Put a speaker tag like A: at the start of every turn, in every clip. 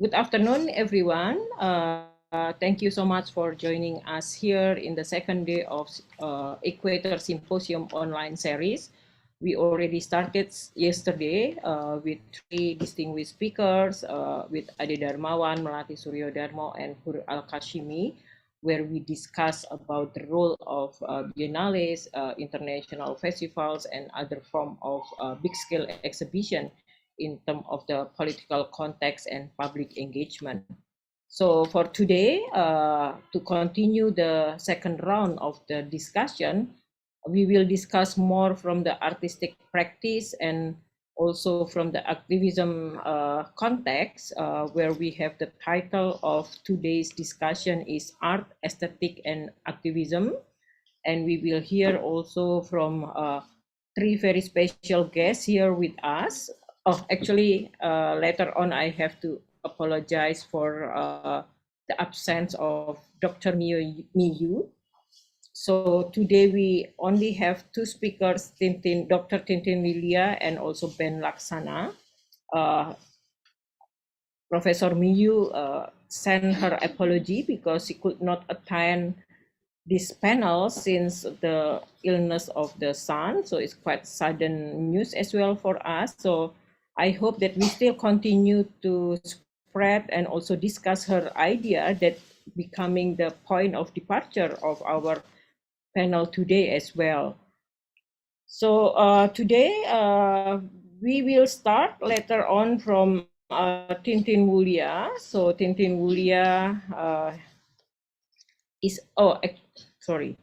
A: Good afternoon, everyone. Thank you so much for joining us here in the second day of Equator Symposium online series. We already started yesterday with three distinguished speakers, with Ade Darmawan, Melati Suryo Darmo, and Hur Al-Kashimi, where we discuss about the role of biennales, international festivals, and other form of big-scale exhibition in terms of the political context and public engagement. So for today, to continue the second round of the discussion, we will discuss more from the artistic practice and also from the activism context, where we have the title of today's discussion is Art, Aesthetic, and Activism. And we will hear also from three very special guests here with us. Oh, actually, later on, I have to apologize for the absence of Dr. Miyu. So today we only have two speakers, Dr. Tintin Lilia and also Ben Laksana. Professor Miyu sent her apology because she could not attend this panel since the illness of the son. So it's quite sudden news as well for us. So I hope that we still continue to spread and also discuss her idea that becoming the point of departure of our panel today as well. So today we will start later on from Tintin Wulia. So Tintin Wulia is, sorry,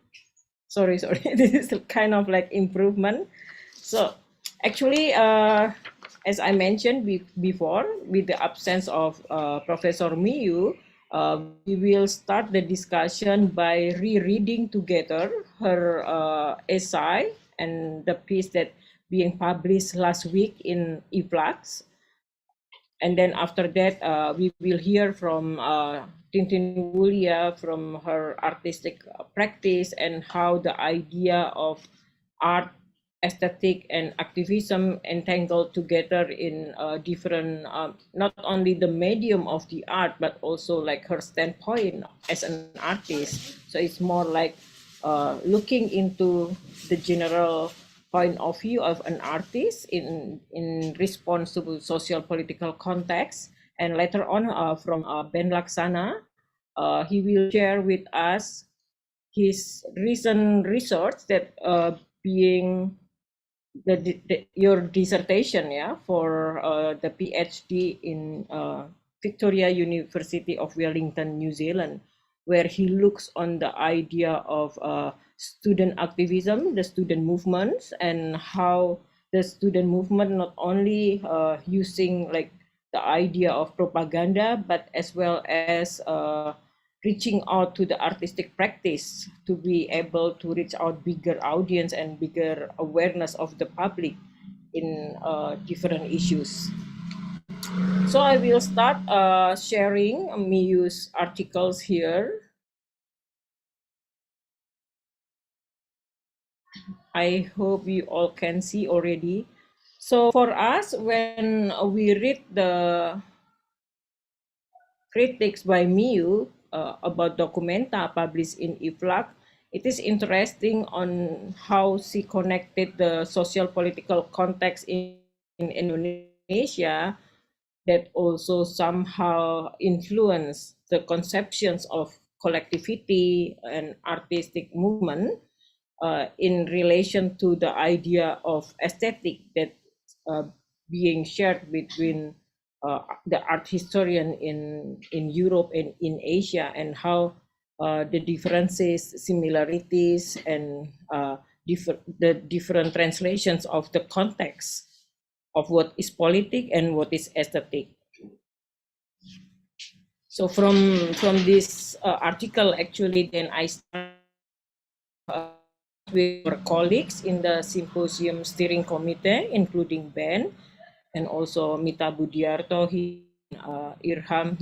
A: this is kind of like improvement. So actually, as I mentioned before, with the absence of Professor Miyu, we will start the discussion by rereading together her essay and the piece that being published last week in eFlux. And then after that, we will hear from Tintin Wulia from her artistic practice and how the idea of art, aesthetic, and activism entangled together in different, not only the medium of the art, but also like her standpoint as an artist. So it's more like looking into the general point of view of an artist in response to social political context. And later on from Ben Laksana, he will share with us his recent research that being your dissertation, yeah, for the PhD in Victoria University of Wellington, New Zealand, where he looks on the idea of student activism, the student movements, and how the student movement not only using like the idea of propaganda, but as well as reaching out to the artistic practice to be able to reach out bigger audience and bigger awareness of the public in different issues. So I will start sharing Miyu's articles here. I hope you all can see already. So for us, when we read the critics by Miyu about documenta published in eFlux, it is interesting on how she connected the social political context in Indonesia that also somehow influence the conceptions of collectivity and artistic movement in relation to the idea of aesthetic that being shared between the art historian in Europe and in Asia, and how the differences, similarities, and the different translations of the context of what is politic and what is aesthetic. So from this article, actually, then I start with our colleagues in the Symposium Steering Committee, including Ben, and also Mita Budiarto, Irham,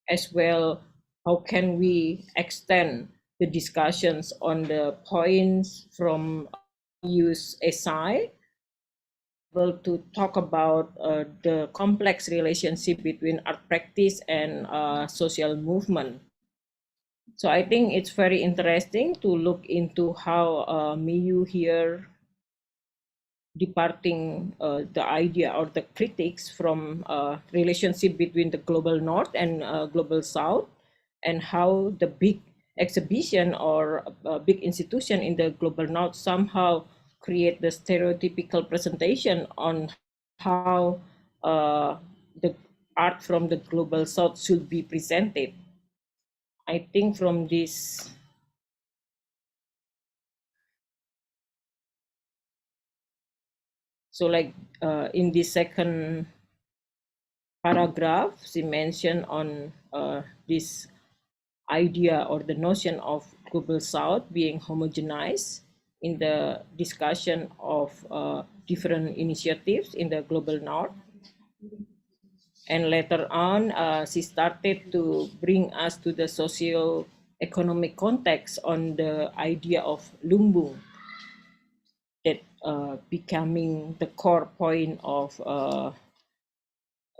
A: as well. How can we extend the discussions on the points from use essay able to talk about the complex relationship between art practice and social movement. So I think it's very interesting to look into how Miyu here departing the idea or the critics from relationship between the global north and global south, and how the big exhibition or big institution in the global north somehow create the stereotypical presentation on how the art from the global south should be presented. I think from this, so like in this second paragraph, she mentioned on this idea or the notion of global south being homogenized in the discussion of different initiatives in the global north. And later on, she started to bring us to the socio-economic context on the idea of lumbung, that becoming the core point of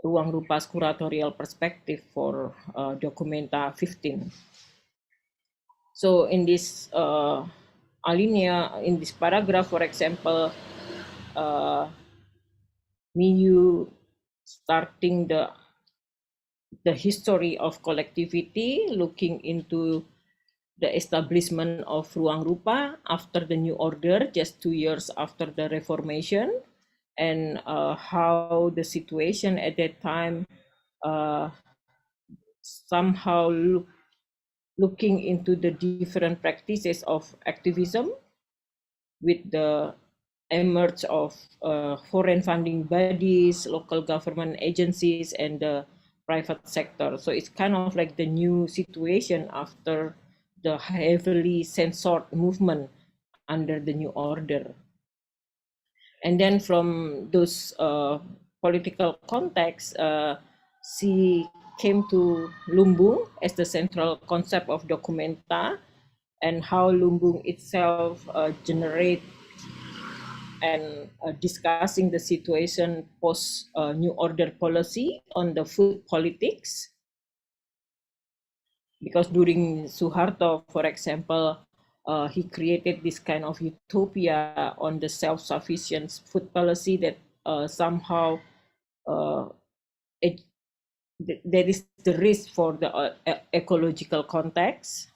A: Ruang Rupa's curatorial perspective for Documenta 15. So in this alinea, in this paragraph, for example, Miyu starting the history of collectivity, looking into the establishment of Ruang Rupa after the New Order, just 2 years after the Reformation, and how the situation at that time somehow looking into the different practices of activism with the emerge of foreign funding bodies, local government agencies, and the private sector. So it's kind of like the new situation after the heavily censored movement under the new order. And then from those political contexts, she came to lumbung as the central concept of documenta, and how lumbung itself generate and discussing the situation post new order policy on the food politics. Because during Suharto, for example, he created this kind of utopia on the self-sufficient food policy that somehow it, there is the risk for the ecological context.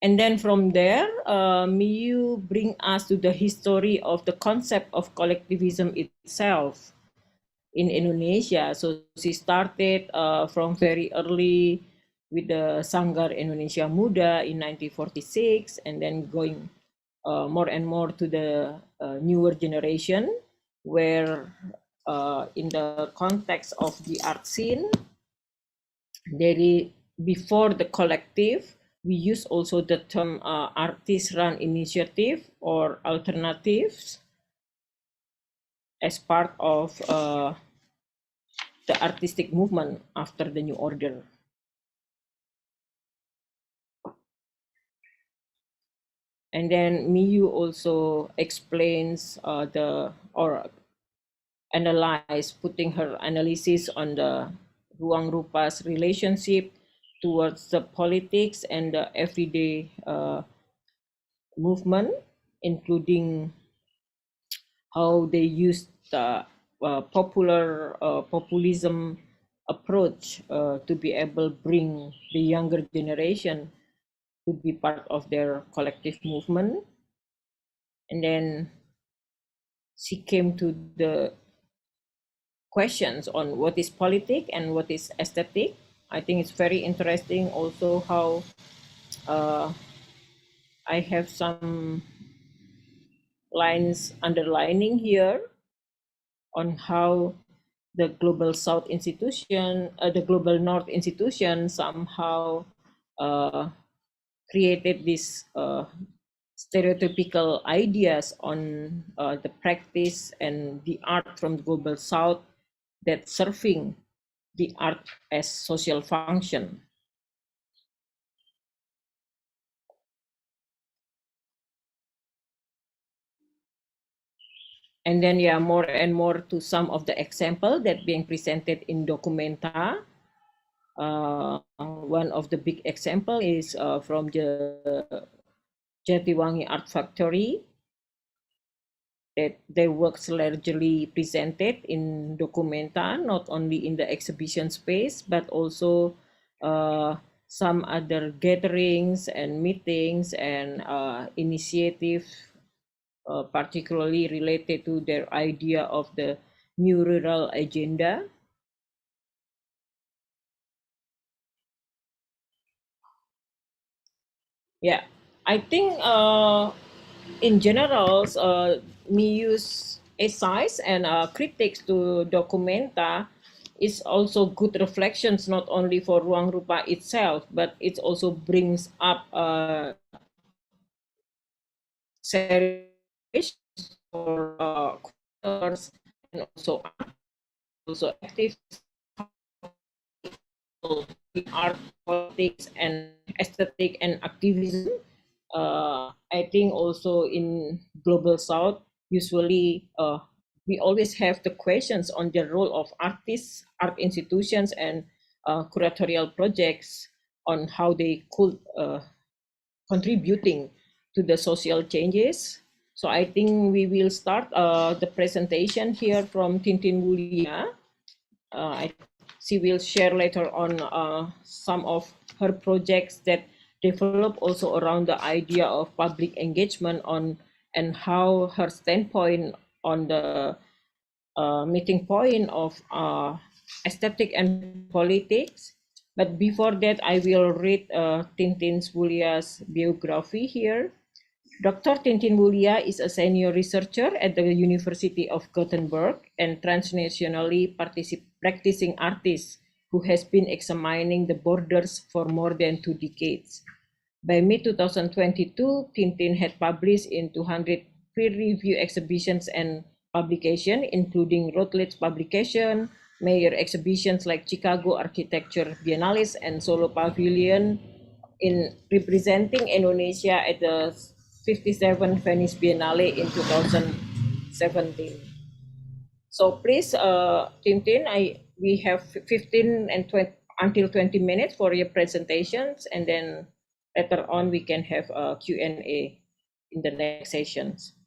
A: And then from there, Miyu bring us to the history of the concept of collectivism itself in Indonesia. So she started from very early with the Sanggar Indonesia Muda in 1946, and then going more and more to the newer generation, where in the context of the art scene, before the collective, we use also the term artist-run initiative or alternatives as part of the artistic movement after the new order. And then Miyu also explains or analyze, putting her analysis on the Ruang Rupa's relationship towards the politics and the everyday movement, including how they use the populism approach to be able to bring the younger generation to be part of their collective movement. And then she came to the questions on what is politic and what is aesthetic. I think it's very interesting also how I have some lines underlining here on how the global south institution, the global north institution somehow created this stereotypical ideas on the practice and the art from the global south, that serving the art as social function. And then, yeah, more and more to some of the example that being presented in documenta. One of the big example is from the Jatiwangi Art Factory, that their works largely presented in documenta, not only in the exhibition space, but also some other gatherings and meetings and initiatives, particularly related to their idea of the new rural agenda. Yeah, I think in general, me use essays and critics to documenta is also good reflections, not only for Ruang Rupa itself, but it also brings up serious for curators and also active art, politics, and aesthetic and activism. I think also in global south, usually we always have the questions on the role of artists, art institutions, and curatorial projects on how they could contributing to the social changes. So I think we will start the presentation here from Tintin Wulia. She will share later on some of her projects that develop also around the idea of public engagement on and how her standpoint on the meeting point of aesthetic and politics. But before that, I will read Tintin Wulia's biography here. Dr. Tintin Mulia is a senior researcher at the University of Gothenburg and transnationally practicing artist who has been examining the borders for more than 2 decades. By mid-2022, Tintin had published in 200 peer-reviewed exhibitions and publications, including Routledge publication, major exhibitions like Chicago Architecture Biennales and Solo Pavilion, in representing Indonesia at the 57th Venice Biennale in 2017. So please, Tintin, we have 15 and 20 until 20 minutes for your presentations, and then later on we can have a Q&A in the next sessions.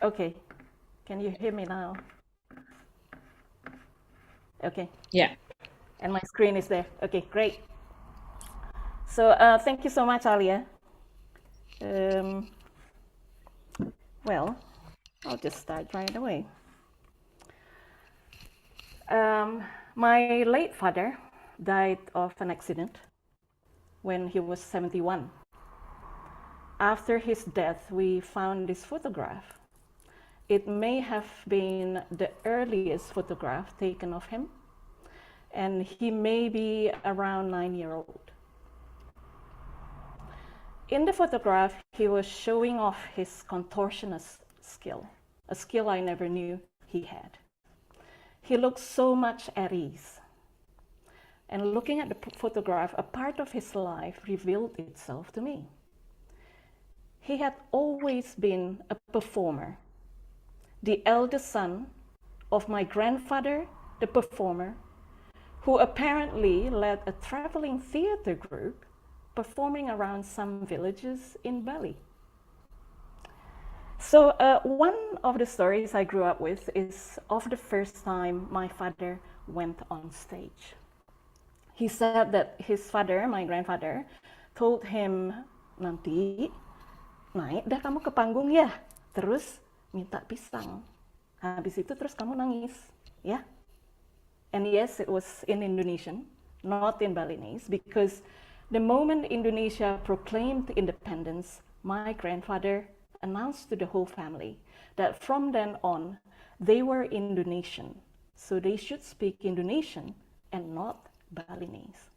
B: Okay, can you hear me now? Okay,
A: Yeah.
B: and my screen is there. Okay, great. So thank you so much, Alia. Um, well, I'll just start right away. My late father died of an accident when he was 71. After his death, we found this photograph. It may have been the earliest photograph taken of him, and he may be around 9 years old. In the photograph, he was showing off his contortionist skill, a skill I never knew he had. He looked so much at ease. And looking at the photograph, a part of his life revealed itself to me. He had always been a performer, the eldest son of my grandfather, the performer, who apparently led a traveling theater group performing around some villages in Bali. So one of the stories I grew up with is of the first time my father went on stage. He said that his father, my grandfather, told him, nanti naik dah kamu ke panggung ya, terus minta pisang. Habis itu terus kamu nangis, ya. And yes, it was in Indonesian, not in Balinese, because the moment Indonesia proclaimed independence, my grandfather announced to the whole family that from then on, they were Indonesian, so they should speak Indonesian and not Balinese.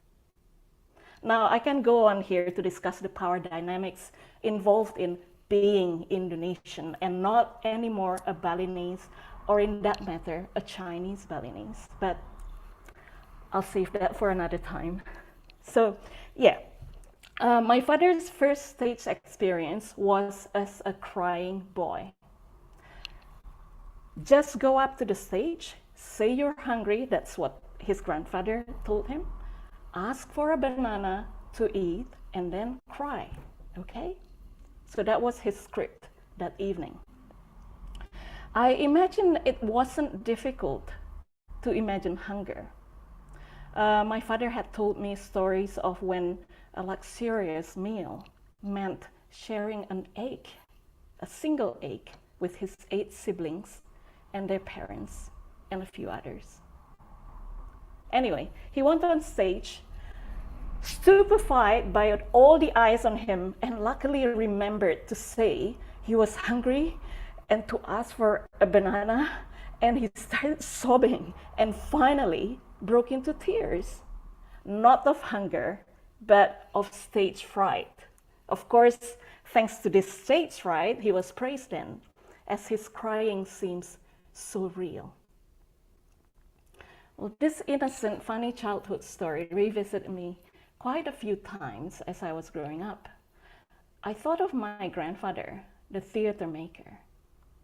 B: Now, I can go on here to discuss the power dynamics involved in being Indonesian and not anymore a Balinese, or in that matter, a Chinese Balinese. But I'll save that for another time. So, yeah. My father's first stage experience was as a crying boy. Just go up to the stage, say you're hungry, that's what his grandfather told him. Ask for a banana to eat and then cry, okay? So that was his script that evening. I imagine it wasn't difficult to imagine hunger. My father had told me stories of when a luxurious meal meant sharing an egg, a single egg, with his 8 siblings and their parents and a few others. Anyway, he went on stage, stupefied by all the eyes on him, and luckily remembered to say he was hungry and to ask for a banana, and he started sobbing and finally broke into tears, not of hunger, but of stage fright. Of course, thanks to this stage fright, he was praised then, as his crying seems so real. Well, this innocent, funny childhood story revisited me quite a few times as I was growing up. I thought of my grandfather, the theater maker,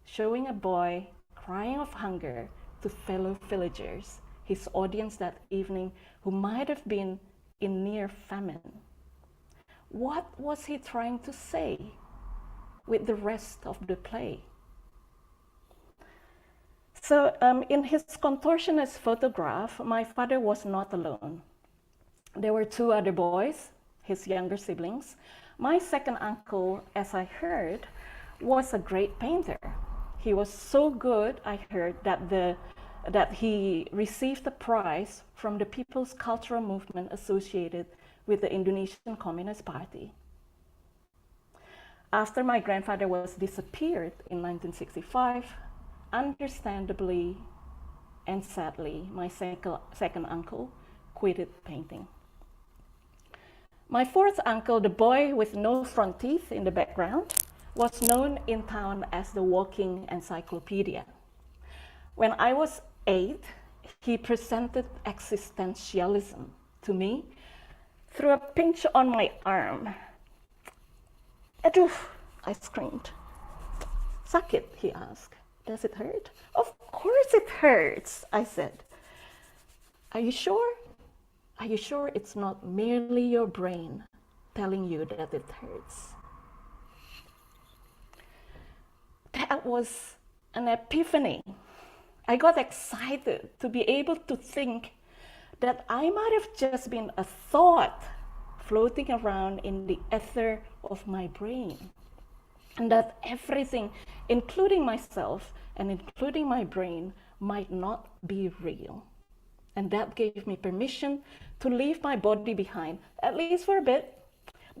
B: showing a boy crying of hunger to fellow villagers, his audience that evening, who might have been in near famine. What was he trying to say with the rest of the play? So in his contortionist photograph, my father was not alone. There were 2 other boys, his younger siblings. My second uncle, as I heard, was a great painter. He was so good, I heard, that he received a prize from the People's Cultural Movement associated with the Indonesian Communist Party. After my grandfather was disappeared in 1965, understandably and sadly, my second uncle quitted painting. My fourth uncle, the boy with no front teeth in the background, was known in town as the walking encyclopedia. When I was 8, he presented existentialism to me through a pinch on my arm. "Aduh," I screamed. "Sakit?" he asked. "Does it hurt?" "Of course it hurts," I said. Are you sure? Are you sure it's not merely your brain telling you that it hurts?" That was an epiphany. I got excited to be able to think that I might have just been a thought floating around in the ether of my brain, and that everything, including myself and including my brain, might not be real. And that gave me permission to leave my body behind, at least for a bit,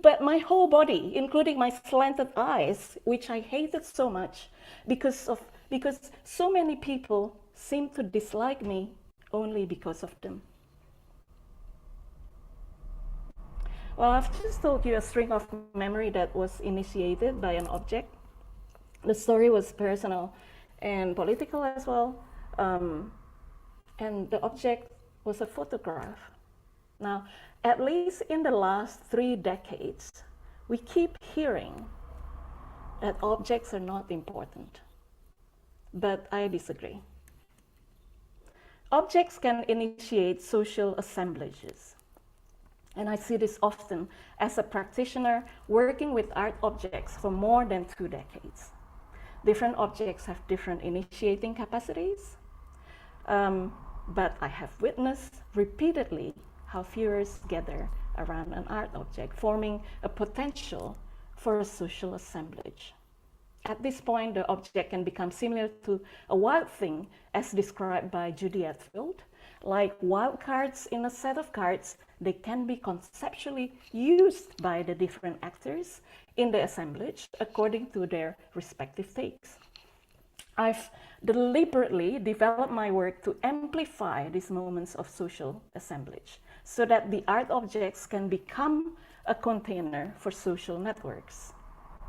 B: but my whole body, including my slanted eyes, which I hated so much because so many people seemed to dislike me only because of them. Well, I've just told you a string of memory that was initiated by an object. The story was personal and political as well, and the object was a photograph. Now, at least in the last 3 decades, we keep hearing that objects are not important, but I disagree. Objects can initiate social assemblages. And I see this often as a practitioner working with art objects for more than 2 decades. Different objects have different initiating capacities, but I have witnessed repeatedly how viewers gather around an art object, forming a potential for a social assemblage. At this point, the object can become similar to a wild thing, as described by Judy Atfield. Like wild cards in a set of cards, they can be conceptually used by the different actors in the assemblage according to their respective takes. I've deliberately developed my work to amplify these moments of social assemblage. so that the art objects can become a container for social networks.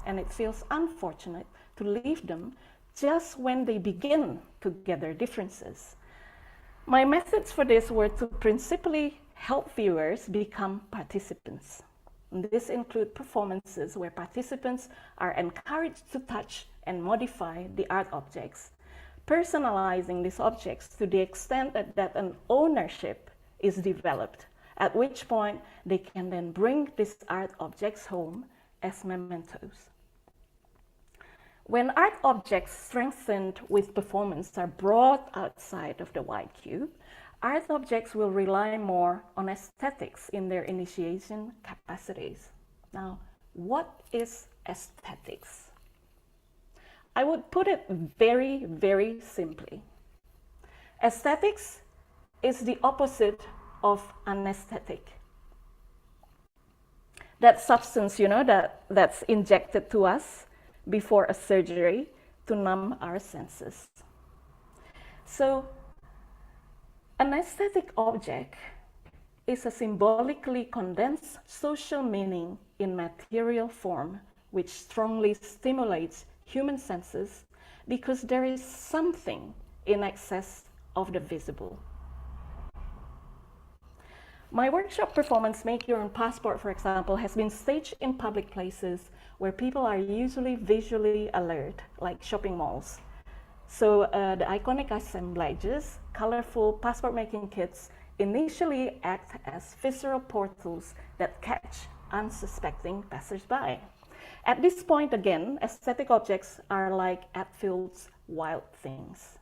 B: And it feels unfortunate to leave them just when they begin to gather differences. My methods for this were to principally help viewers become participants. And this include performances where participants are encouraged to touch and modify the art objects, personalizing these objects to the extent that an ownership is developed, at which point they can then bring these art objects home as mementos. When art objects strengthened with performance are brought outside of the white cube, art objects will rely more on aesthetics in their initiation capacities. Now, what is aesthetics? I would put it very, very simply. Aesthetics is the opposite of anesthetic. That substance, that's injected to us before a surgery to numb our senses. So, an aesthetic object is a symbolically condensed social meaning in material form, which strongly stimulates human senses because there is something in excess of the visible. My workshop performance, Make Your Own Passport, for example, has been staged in public places where people are usually visually alert, like shopping malls. So the iconic assemblages, colorful passport-making kits, initially act as visceral portals that catch unsuspecting passersby. At this point again, aesthetic objects are like Atfield's wild things.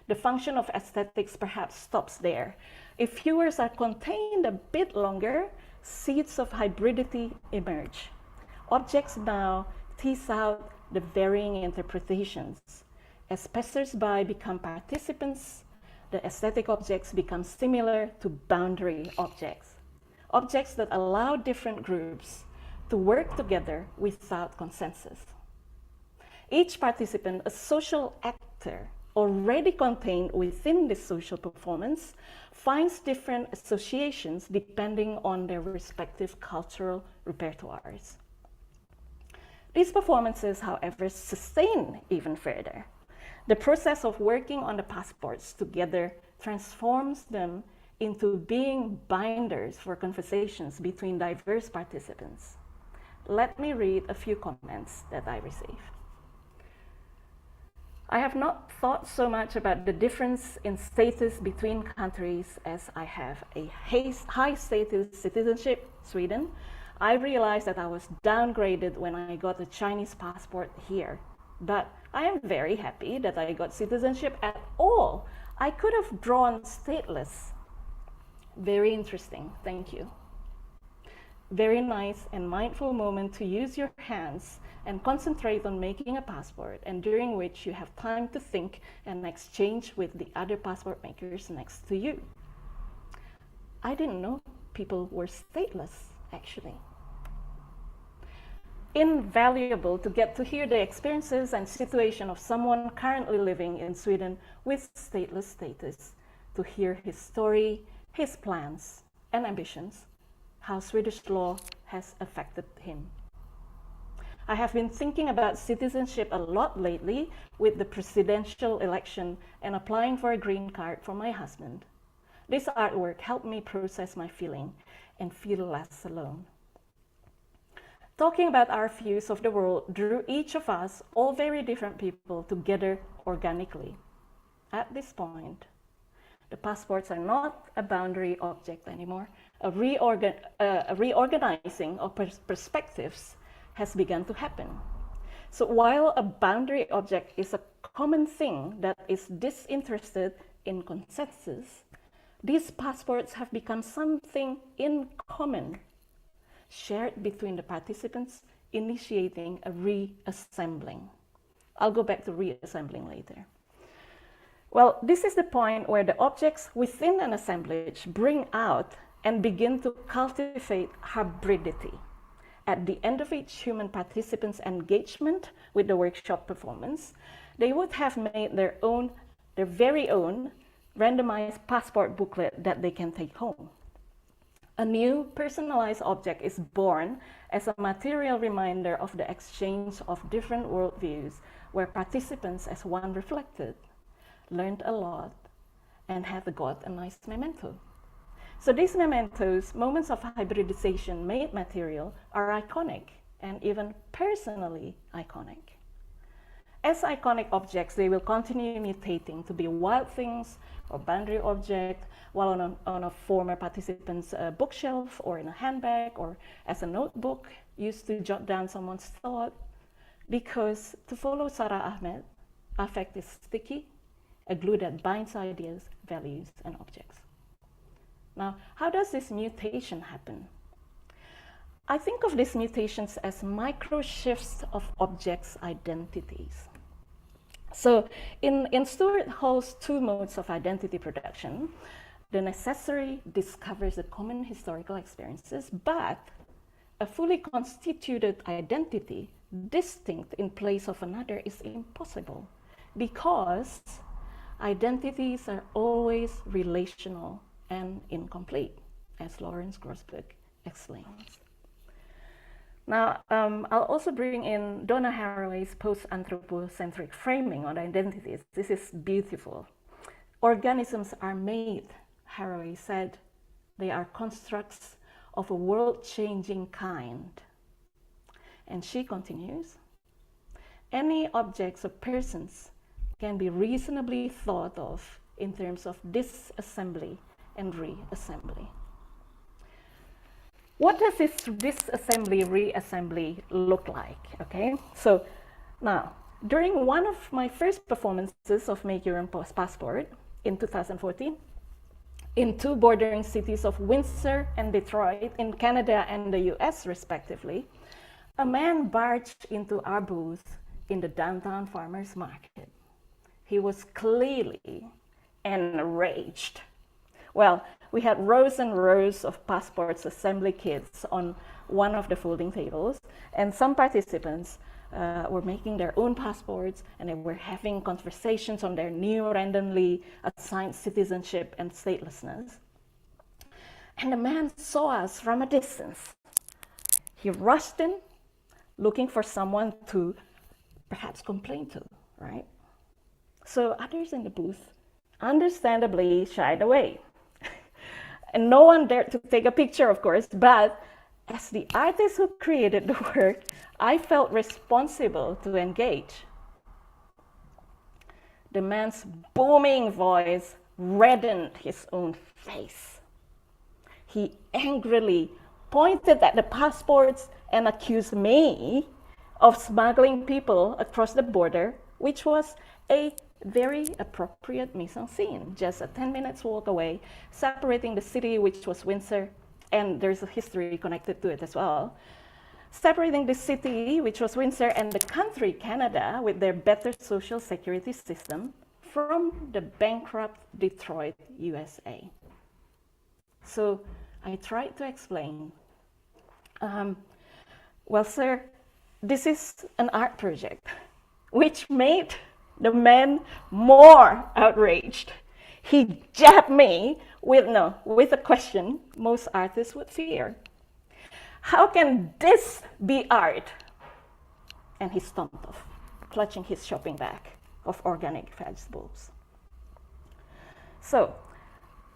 B: The function of aesthetics perhaps stops there. If viewers are contained a bit longer, seeds of hybridity emerge. Objects now tease out the varying interpretations. As passersby become participants, the aesthetic objects become similar to boundary objects. Objects that allow different groups to work together without consensus. Each participant, a social actor, already contained within this social performance, finds different associations depending on their respective cultural repertoires. These performances, however, sustain even further. The process of working on the passports together transforms them into being binders for conversations between diverse participants. Let me read a few comments that I received. I have not thought so much about the difference in status between countries as I have a high status citizenship, Sweden. I realized that I was downgraded when I got a Chinese passport here, but I am very happy that I got citizenship at all. I could have drawn stateless. Very interesting, thank you. Very nice and mindful moment to use your hands and concentrate on making a passport, and during which you have time to think and exchange with the other passport makers next to you. I didn't know people were stateless, actually. Invaluable to get to hear the experiences and situation of someone currently living in Sweden with stateless status, to hear his story, his plans and ambitions, how Swedish law has affected him. I have been thinking about citizenship a lot lately with the presidential election and applying for a green card for my husband. This artwork helped me process my feeling and feel less alone. Talking about our views of the world drew each of us, all very different people, together organically. At this point, the passports are not a boundary object anymore. A reorganizing of perspectives has begun to happen. So while a boundary object is a common thing that is disinterested in consensus, these passports have become something in common, shared between the participants, initiating a reassembling. I'll go back to reassembling later. Well, this is the point where the objects within an assemblage bring out and begin to cultivate hybridity. At the end of each human participant's engagement with the workshop performance, they would have made their very own randomized passport booklet that they can take home. A new personalized object is born as a material reminder of the exchange of different worldviews, where participants as one reflected, learned a lot, and have got a nice memento. So these mementos, moments of hybridization made material, are iconic and even personally iconic. As iconic objects, they will continue mutating to be wild things or boundary object, while on a former participant's bookshelf or in a handbag or as a notebook used to jot down someone's thought. Because to follow Sarah Ahmed, affect is sticky, a glue that binds ideas, values, and objects. Now, how does this mutation happen? I think of these mutations as micro shifts of objects' identities. So in Stuart Hall's two modes of identity production, the necessary discovers the common historical experiences, but a fully constituted identity, distinct in place of another, is impossible because identities are always relational and incomplete, as Lawrence Grossberg explains. Now, I'll also bring in Donna Haraway's post-anthropocentric framing on identities. This is beautiful. Organisms are made, Haraway said. They are constructs of a world-changing kind. And she continues, any objects or persons can be reasonably thought of in terms of disassembly and reassembly. What does this disassembly, reassembly look like? Okay, so now, during one of my first performances of Make Your Own Passport in 2014, in two bordering cities of Windsor and Detroit in Canada and the US respectively, a man barged into our booth in the downtown farmers market. He was clearly enraged. Well, we had rows and rows of passports assembly kits on one of the folding tables, and some participants were making their own passports, and they were having conversations on their new randomly assigned citizenship and statelessness. And the man saw us from a distance. He rushed in, looking for someone to perhaps complain to, right? So others in the booth understandably shied away. And no one dared to take a picture, of course, but as the artist who created the work, I felt responsible to engage. The man's booming voice reddened his own face. He angrily pointed at the passports and accused me of smuggling people across the border, which was a very appropriate mise-en-scene, just a 10 minutes walk away, separating the city, which was Windsor, and there's a history connected to it as well, separating the city, which was Windsor, and the country, Canada, with their better social security system, from the bankrupt Detroit, USA. So I tried to explain, well, sir, this is an art project, which made the man more outraged. He jabbed me with a question most artists would fear. How can this be art? And he stomped off, clutching his shopping bag of organic vegetables. So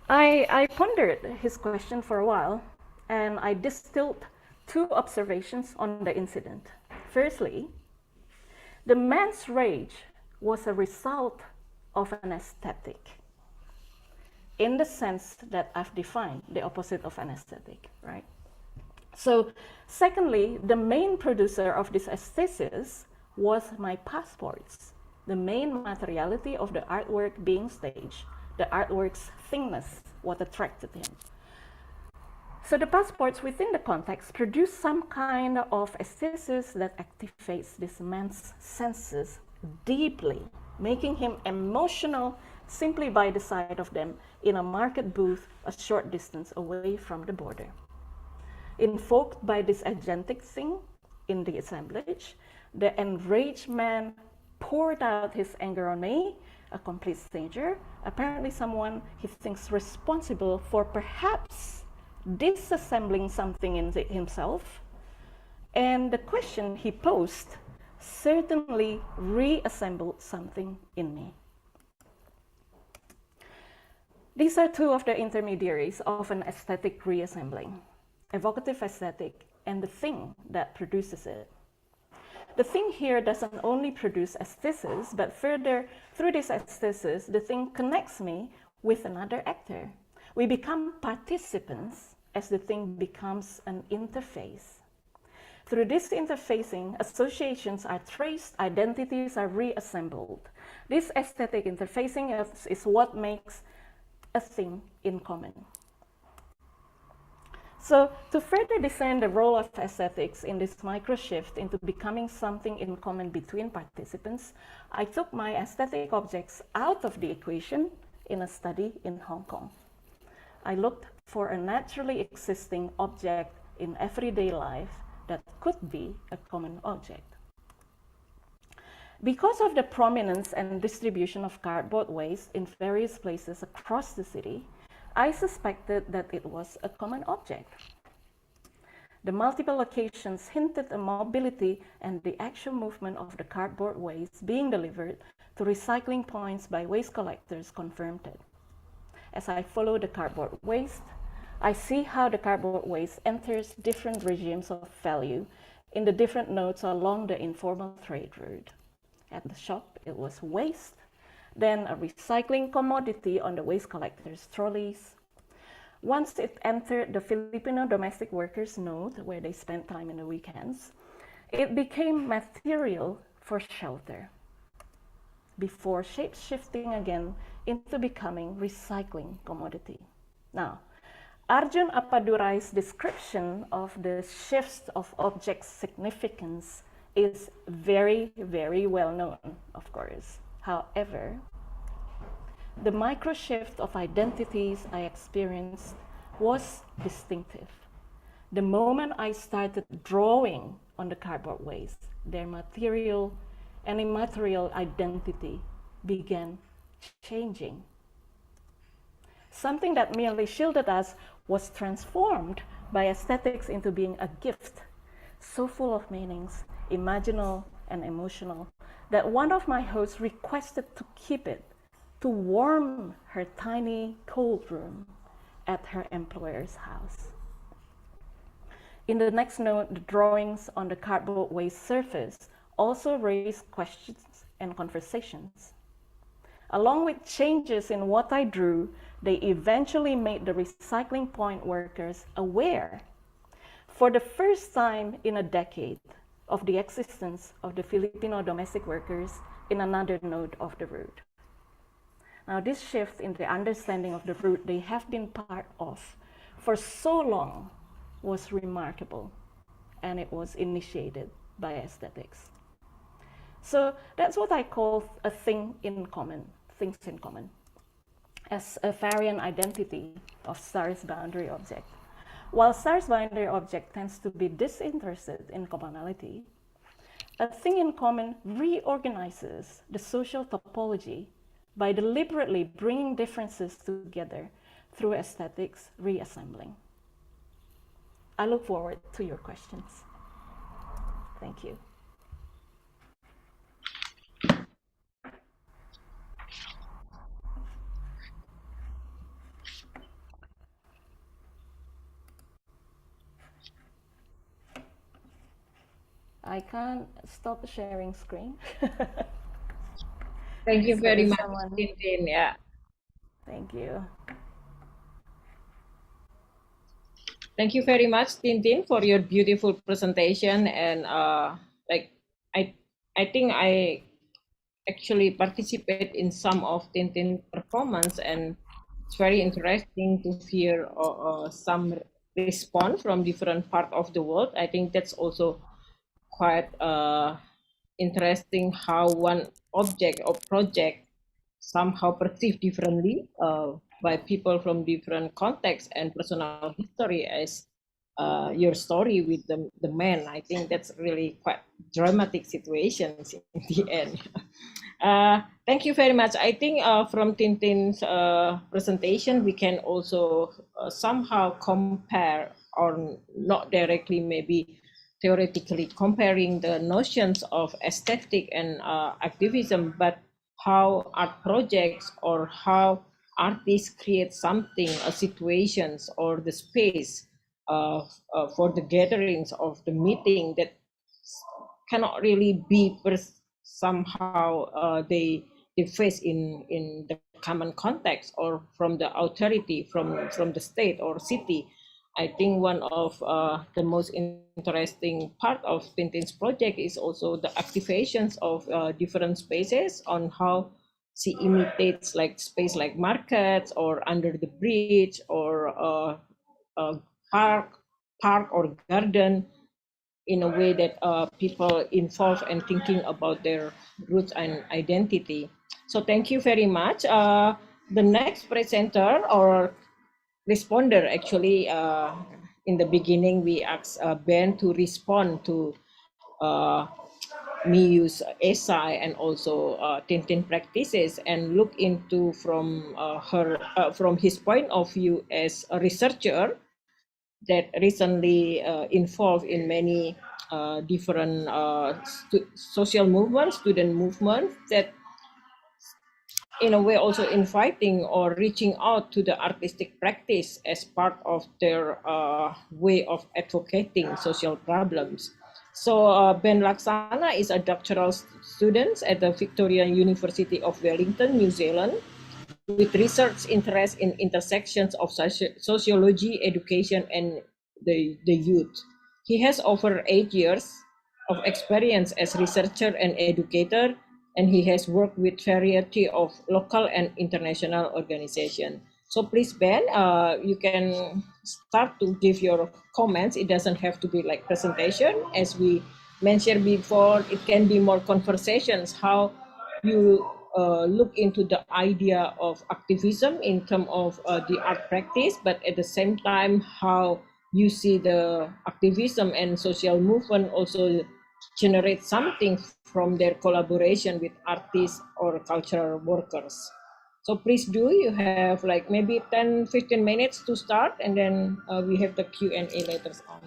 B: I pondered his question for a while, and I distilled two observations on the incident. Firstly, the man's rage was a result of an aesthetic, in the sense that I've defined the opposite of an aesthetic, right? So, secondly, the main producer of this aesthesis was my passports, the main materiality of the artwork being staged, the artwork's thingness, what attracted him. So the passports within the context produce some kind of aesthesis that activates this man's senses deeply, making him emotional simply by the sight of them in a market booth a short distance away from the border. Invoked by this agentic thing in the assemblage, the enraged man poured out his anger on me, a complete stranger, apparently someone he thinks responsible for perhaps disassembling something in himself, and the question he posed certainly reassembled something in me. These are two of the intermediaries of an aesthetic reassembling, evocative aesthetic and the thing that produces it. The thing here doesn't only produce aesthesis, but further, through this aesthesis, the thing connects me with another actor. We become participants as the thing becomes an interface. Through this interfacing, associations are traced, identities are reassembled. This aesthetic interfacing is what makes a thing in common. So, to further discern the role of aesthetics in this micro shift into becoming something in common between participants, I took my aesthetic objects out of the equation in a study in Hong Kong. I looked for a naturally existing object in everyday life that could be a common object. Because of the prominence and distribution of cardboard waste in various places across the city, I suspected that it was a common object. The multiple locations hinted at mobility, and the actual movement of the cardboard waste being delivered to recycling points by waste collectors confirmed it. As I follow the cardboard waste, I see how the cardboard waste enters different regimes of value in the different nodes along the informal trade route. At the shop, it was waste, then a recycling commodity on the waste collectors' trolleys. Once it entered the Filipino domestic workers' node, where they spent time in the weekends, it became material for shelter, before shape-shifting again into becoming recycling commodity. Now, Arjun Appadurai's description of the shifts of objects' significance is very, very well known, of course. However, the micro shift of identities I experienced was distinctive. The moment I started drawing on the cardboard waste, their material and immaterial identity began changing. Something that merely shielded us was transformed by aesthetics into being a gift, so full of meanings, imaginal and emotional, that one of my hosts requested to keep it to warm her tiny cold room at her employer's house. In the next note, the drawings on the cardboard waste surface also raised questions and conversations. Along with changes in what I drew, they eventually made the recycling point workers aware, for the first time in a decade, of the existence of the Filipino domestic workers in another node of the route. Now, this shift in the understanding of the route they have been part of for so long was remarkable, and it was initiated by aesthetics. So that's what I call a thing in common, things in common, as a variant identity of STAR's boundary object. While STAR's boundary object tends to be disinterested in commonality, a thing in common reorganizes the social topology by deliberately bringing differences together through aesthetics reassembling. I look forward to your questions. Thank you. I can't stop sharing screen.
A: Thank you
B: So
A: very
B: if
A: much,
B: someone-
A: Tintin. Yeah.
B: Thank you.
A: Thank you very much, Tintin, for your beautiful presentation. And I think I actually participate in some of Tintin performance, and it's very interesting to hear some response from different part of the world. I think that's also quite interesting how one object or project somehow perceived differently by people from different contexts and personal history, as your story with the man. I think that's really quite dramatic situations in the end. Thank you very much. I think from Tintin's presentation, we can also somehow compare, or not directly, maybe theoretically comparing the notions of aesthetic and activism, but how art projects or how artists create something, situations or the space for the gatherings of the meeting that cannot really be somehow they face in the common context or from the authority from the state or city. I think one of the most interesting part of Tintin's project is also the activations of different spaces on how she imitates like space like markets or under the bridge or uh, park park or garden in a way that people involved and thinking about their roots and identity. So thank you very much. The next presenter or responder, actually, in the beginning, we asked Ben to respond to uh, Miyu's essay and also Tintin practices and look into from his point of view as a researcher that recently involved in many different social movements, student movements that in a way also inviting or reaching out to the artistic practice as part of their way of advocating social problems. So Ben Laksana is a doctoral student at the Victoria University of Wellington, New Zealand, with research interest in intersections of sociology, education, and the youth. He has over 8 years of experience as researcher and educator, and he has worked with variety of local and international organizations. So please, Ben, you can start to give your comments. It doesn't have to be like presentation. As we mentioned before, it can be more conversations, how you look into the idea of activism in terms of the art practice, but at the same time, how you see the activism and social movement also generate something from their collaboration with artists or cultural workers. So please do, you have like maybe 10-15 minutes to start, and then we have the Q&A later on.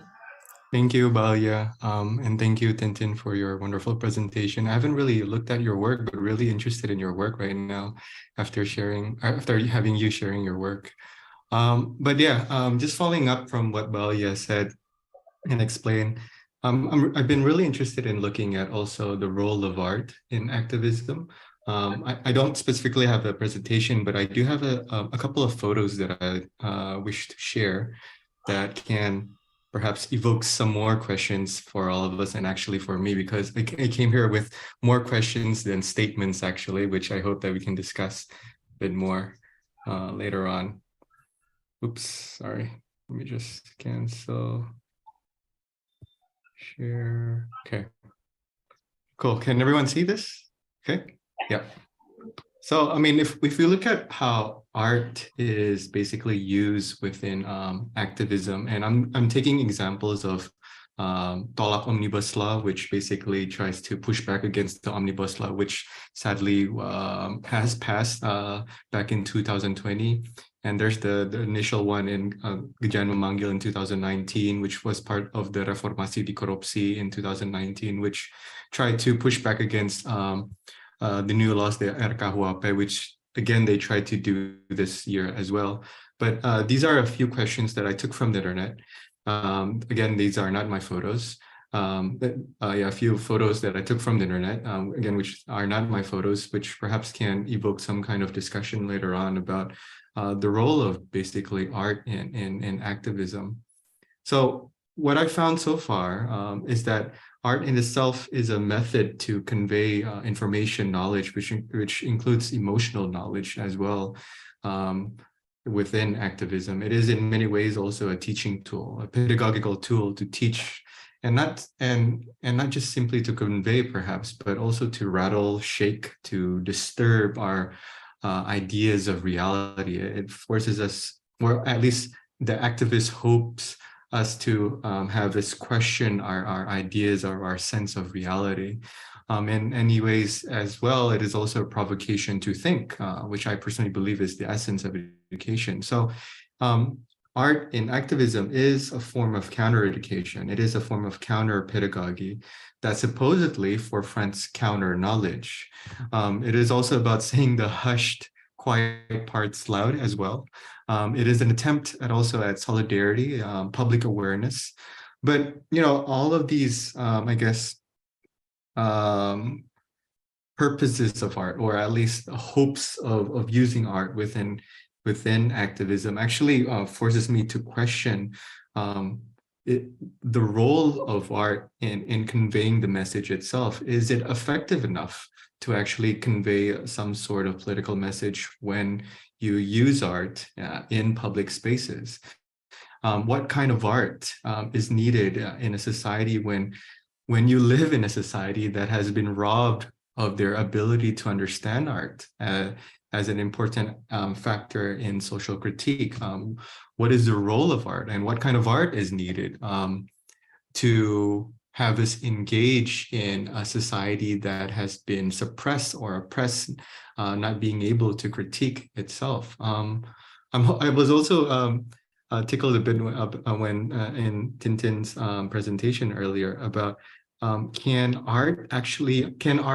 C: Thank you, Balia, and thank you, Tintin, for your wonderful presentation. I haven't really looked at your work, but really interested in your work right now after having you sharing your work. But yeah, just following up from what Balia said and explained, I've been really interested in looking at also the role of art in activism. I don't specifically have a presentation, but I do have a couple of photos that I wish to share that can perhaps evoke some more questions for all of us and actually for me, because I came here with more questions than statements actually, which I hope that we can discuss a bit more later on. Oops, sorry. Let me just cancel. Share. Okay. Cool. Can everyone see this? Okay. Yeah. So, I mean, if we look at how art is basically used within activism, and I'm taking examples of Tolak Omnibus Law, which basically tries to push back against the Omnibus Law, which sadly has passed back in 2020. And there's the initial one in Gajan Memanggil in 2019, which was part of the Reformasi di Korupsi in 2019, which tried to push back against the new laws, the RKUHP, which again, they tried to do this year as well. But these are a few questions that I took from the internet. Again, these are not my photos. A few photos that I took from the internet, again, which are not my photos, which perhaps can evoke some kind of discussion later on about the role of basically art in activism. So what I found so far is that art in itself is a method to convey information, knowledge, which includes emotional knowledge as well within activism. It is in many ways also a teaching tool, a pedagogical tool to teach, and not just simply to convey perhaps, but also to rattle, shake, to disturb our ideas of reality. It forces us, or at least the activist hopes us to have this question our ideas or our sense of reality. In any ways as well, it is also a provocation to think, which I personally believe is the essence of education. So art in activism is a form of counter-education. It is a form of counter-pedagogy that supposedly forefronts counter-knowledge. It is also about saying the hushed, quiet parts loud as well. It is an attempt at also at solidarity, public awareness. But, you know, all of these, I guess, purposes of art, or at least hopes of using art within activism, actually forces me to question the role of art in conveying the message itself. Is it effective enough to actually convey some sort of political message when you use art in public spaces? What kind of art is needed in a society when you live in a society that has been robbed of their ability to understand art as an important factor in social critique? What is the role of art, and what kind of art is needed to have us engage in a society that has been suppressed or oppressed, not being able to critique itself? I was also tickled a bit when in Tintin's presentation earlier about can our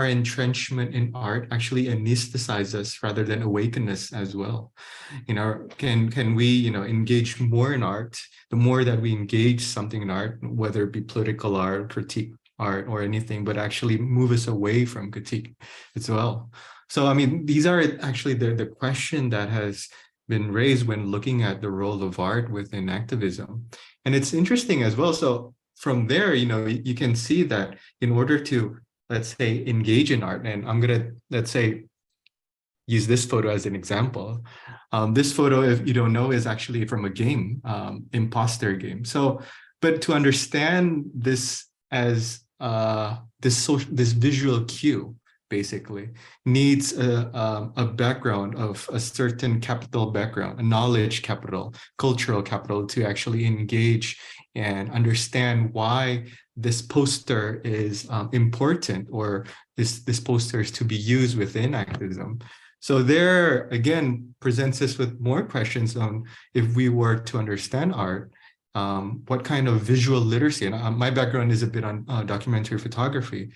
C: entrenchment in art actually anesthetize us rather than awaken us as well? You know, can we, you know, engage more in art? The more that we engage something in art, whether it be political art, critique art, or anything, but actually move us away from critique as well. So, I mean, these are actually the question that has been raised when looking at the role of art within activism. And it's interesting as well. So from there, you know, you can see that in order to, let's say, engage in art, and I'm gonna, let's say, use this photo as an example. This photo, if you don't know, is actually from a game, imposter game. So, but to understand this as this visual cue, basically needs a background of a certain capital background, a knowledge capital, cultural capital, to actually engage and understand why this poster is important, or this poster is to be used within activism. So there, again, presents us with more questions on if we were to understand art, what kind of visual literacy, and my background is a bit on documentary photography.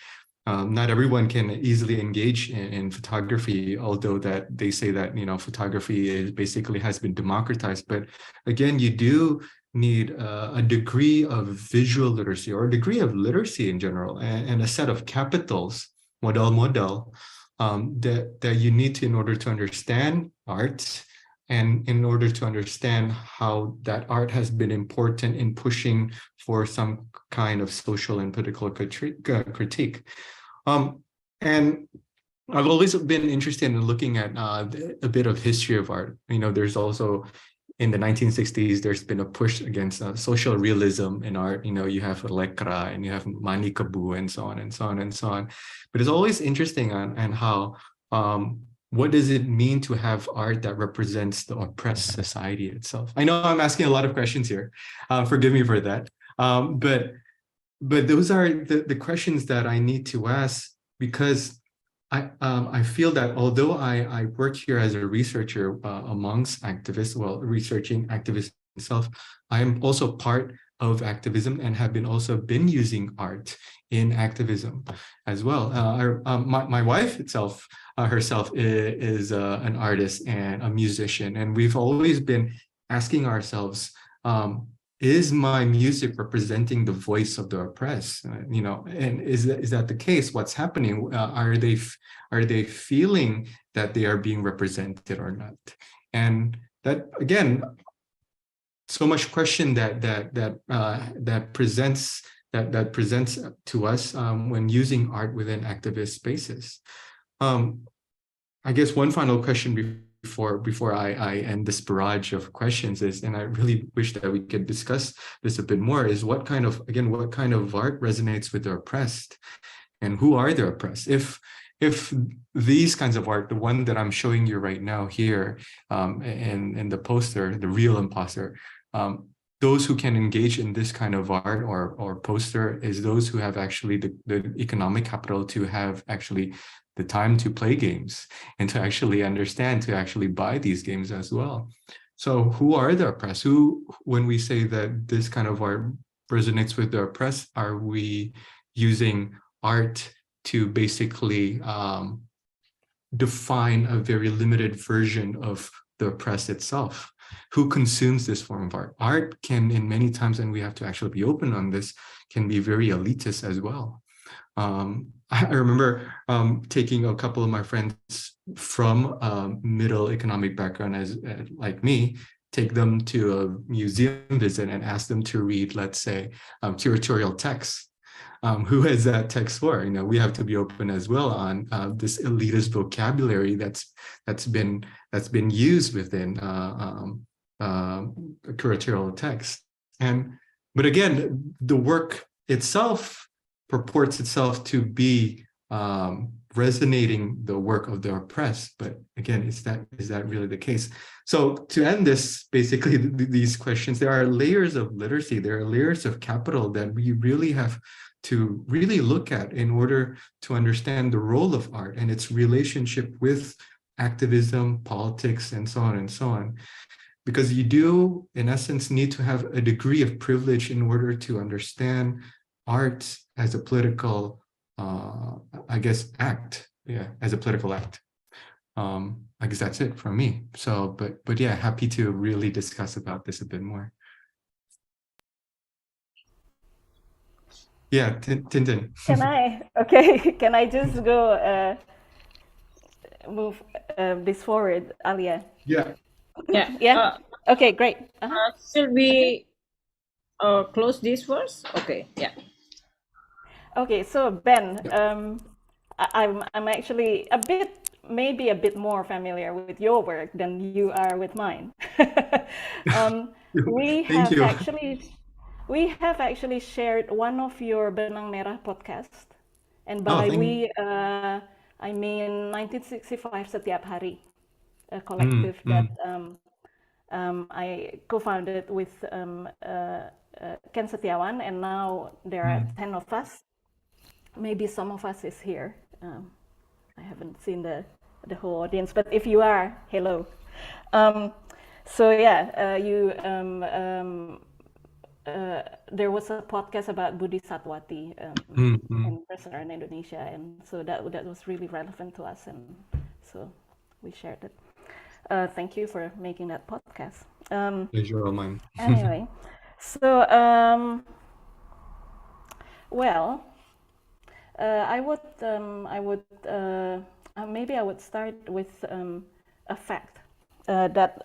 C: Not everyone can easily engage in photography, although that they say that, you know, photography is basically has been democratized. But again, you do need a degree of visual literacy, or a degree of literacy in general, and a set of capitals, modal, that you need to in order to understand art, and in order to understand how that art has been important in pushing for some kind of social and political critique. And I've always been interested in looking at a bit of history of art. You know, there's also, in the 1960s, there's been a push against social realism in art. You know, you have Lekra and you have Mani Kabu and so on and so on and so on. But it's always interesting on how, what does it mean to have art that represents the oppressed society itself? I know I'm asking a lot of questions here. Forgive me for that. But those are the questions that I need to ask, because I feel that although I work here as a researcher amongst activists, well, researching activists myself, I am also part of activism and have been using art in activism as well. My wife herself is an artist and a musician, and we've always been asking ourselves, is my music representing the voice of the oppressed? You know, and is that the case? What's happening? Are they feeling that they are being represented or not? And that, again, so much question that presents to us when using art within activist spaces. I guess one final question before I end this barrage of questions is, and I really wish that we could discuss this a bit more, is what kind of art resonates with the oppressed, and who are the oppressed? If these kinds of art, the one that I'm showing you right now here, in the poster, the real imposter, those who can engage in this kind of art or poster is those who have actually the economic capital to have actually the time to play games and to actually understand, to actually buy these games as well. So who are the oppressed? Who, when we say that this kind of art resonates with the oppressed, are we using art to basically define a very limited version of the oppressed itself? Who consumes this form of art? Art can, in many times, and we have to actually be open on this, can be very elitist as well. I remember taking a couple of my friends from middle economic background as like me, take them to a museum visit and ask them to read, let's say, curatorial texts. Who is that text for? You know, we have to be open as well on this elitist vocabulary that's been used within curatorial text. But again, the work itself purports itself to be resonating the work of the oppressed. But again, is that really the case? So to end this, basically these questions, there are layers of literacy, there are layers of capital that we really have to really look at in order to understand the role of art and its relationship with activism, politics, and so on and so on. Because you do, in essence, need to have a degree of privilege in order to understand art as a political, I guess, act. Yeah, as a political act. I guess that's it from me. So, but yeah, happy to really discuss about this a bit more. Yeah, Tintin.
B: Can I? Okay, can I just go move this forward, Alia?
C: Yeah.
A: Yeah.
B: Yeah. Okay, great.
A: Should we close this first? Okay. Yeah.
B: Okay, so Ben, I'm actually maybe a bit more familiar with your work than you are with mine. We
C: Thank
B: have
C: you.
B: actually shared one of your Benang Merah podcast, and
C: Oh,
B: by
C: thank
B: we I mean 1965 Setiap Hari, a collective that I co-founded with Ken Setiawan, and now there are 10 of us. Maybe some of us is here. I haven't seen the whole audience, but if you are, hello. So yeah, there was a podcast about Budi Satwati and prisoner in Indonesia, and so that was really relevant to us, and so we shared it. Thank you for making that podcast.
C: Pleasure of mine.
B: Anyway, so well. I would maybe I would start with a fact that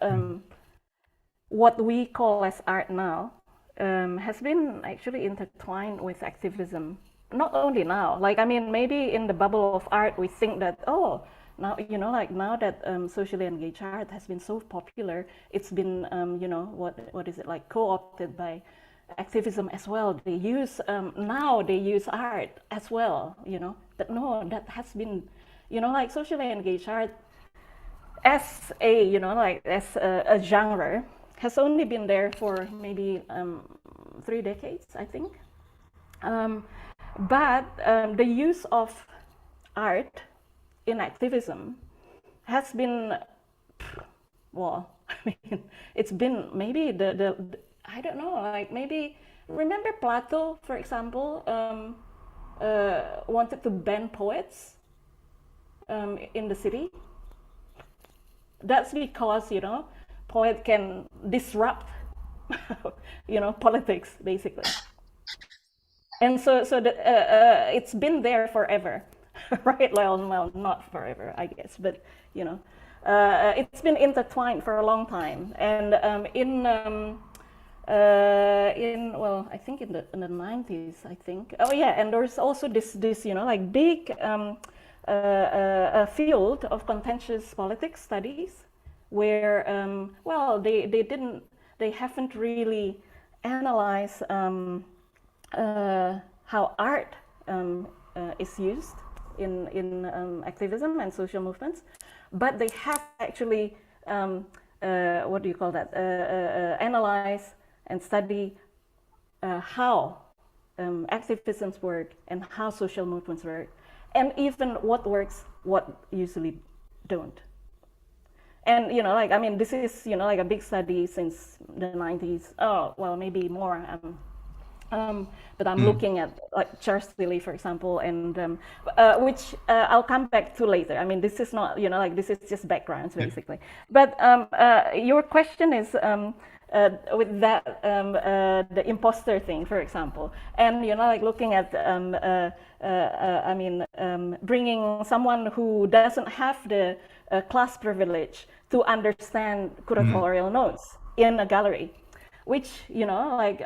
B: what we call as art now has been actually intertwined with activism. Not only now, like I mean, maybe in the bubble of art we think that now now that socially engaged art has been so popular, it's been what is it like co-opted by activism as well. They use now they use art as well, but no, that has been like socially engaged art as a as a genre has only been there for maybe 3 decades, I think. But the use of art in activism has been, well, I mean, it's been maybe the I don't know, like maybe, remember Plato, for example, wanted to ban poets in the city. That's because, poet can disrupt, politics, basically. And so it's been there forever, right? Well, not forever, I guess, but, it's been intertwined for a long time. And well, I think in the 90s, I think. Oh yeah, and there's also this like big field of contentious politics studies where well they haven't really analyzed how art is used in activism and social movements, but they have actually what do you call that analyzed and study how activisms work and how social movements work, and even what works, what usually don't. And like, I mean, this is like a big study since the 90s. Oh well, maybe more. But I'm looking at like Charles Tilly, for example, and which I'll come back to later. I mean, this is not like, this is just backgrounds basically. But your question is with that the imposter thing, for example, and like looking at I mean, bringing someone who doesn't have the class privilege to understand curatorial notes in a gallery, which like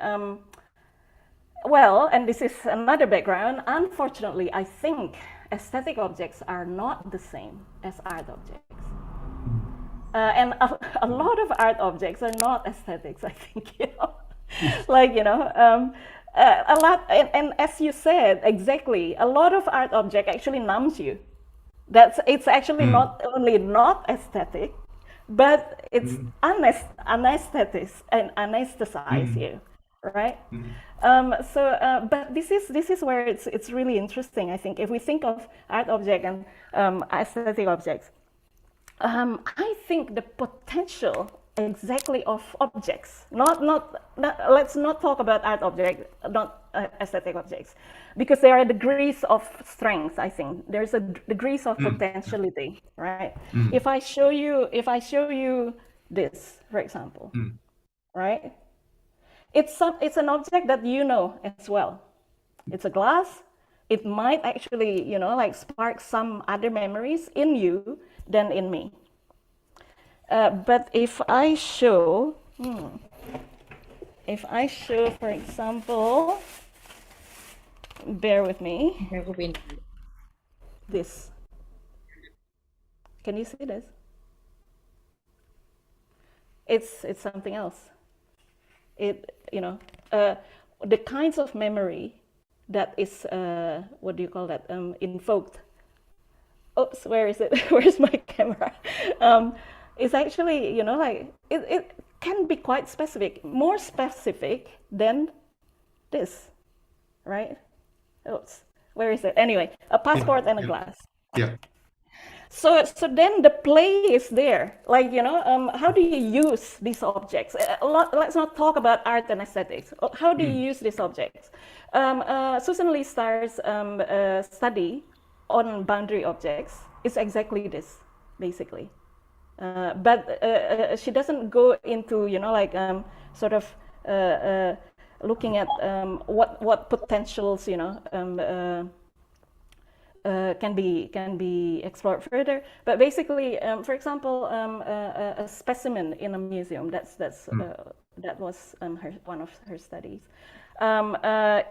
B: well, and this is another background. Unfortunately, I think aesthetic objects are not the same as art objects. And a lot of art objects are not aesthetics, I think, like, a lot, and as you said, exactly, a lot of art object actually numbs you. It's actually not only not aesthetic, but it's anesthetic and anesthetize you, right? But this is where it's really interesting, I think, if we think of art object and aesthetic objects. I think the potential exactly of objects, not let's not talk about art objects, not aesthetic objects, because there are degrees of strength. I think there's a degrees of potentiality, right? If I show you this, for example, right? It's an object that as well. It's a glass. It might actually, like spark some other memories in you than in me. But if I show, for example, bear with me, this. Can you see this? It's something else. The kinds of memory that is, what do you call that, invoked. Oops, where is it? Where's my camera? It's actually, like, it can be quite specific, more specific than this, right? Oops, where is it? Anyway, a passport and a glass.
C: Yeah.
B: So then the play is there. Like, how do you use these objects? Let's not talk about art and aesthetics. How do you use these objects? Susan Lee Starr's study on boundary objects is exactly this, basically. But she doesn't go into, like, sort of looking at what potentials, can be explored further. But basically, for example, a specimen in a museum. That was one of her studies.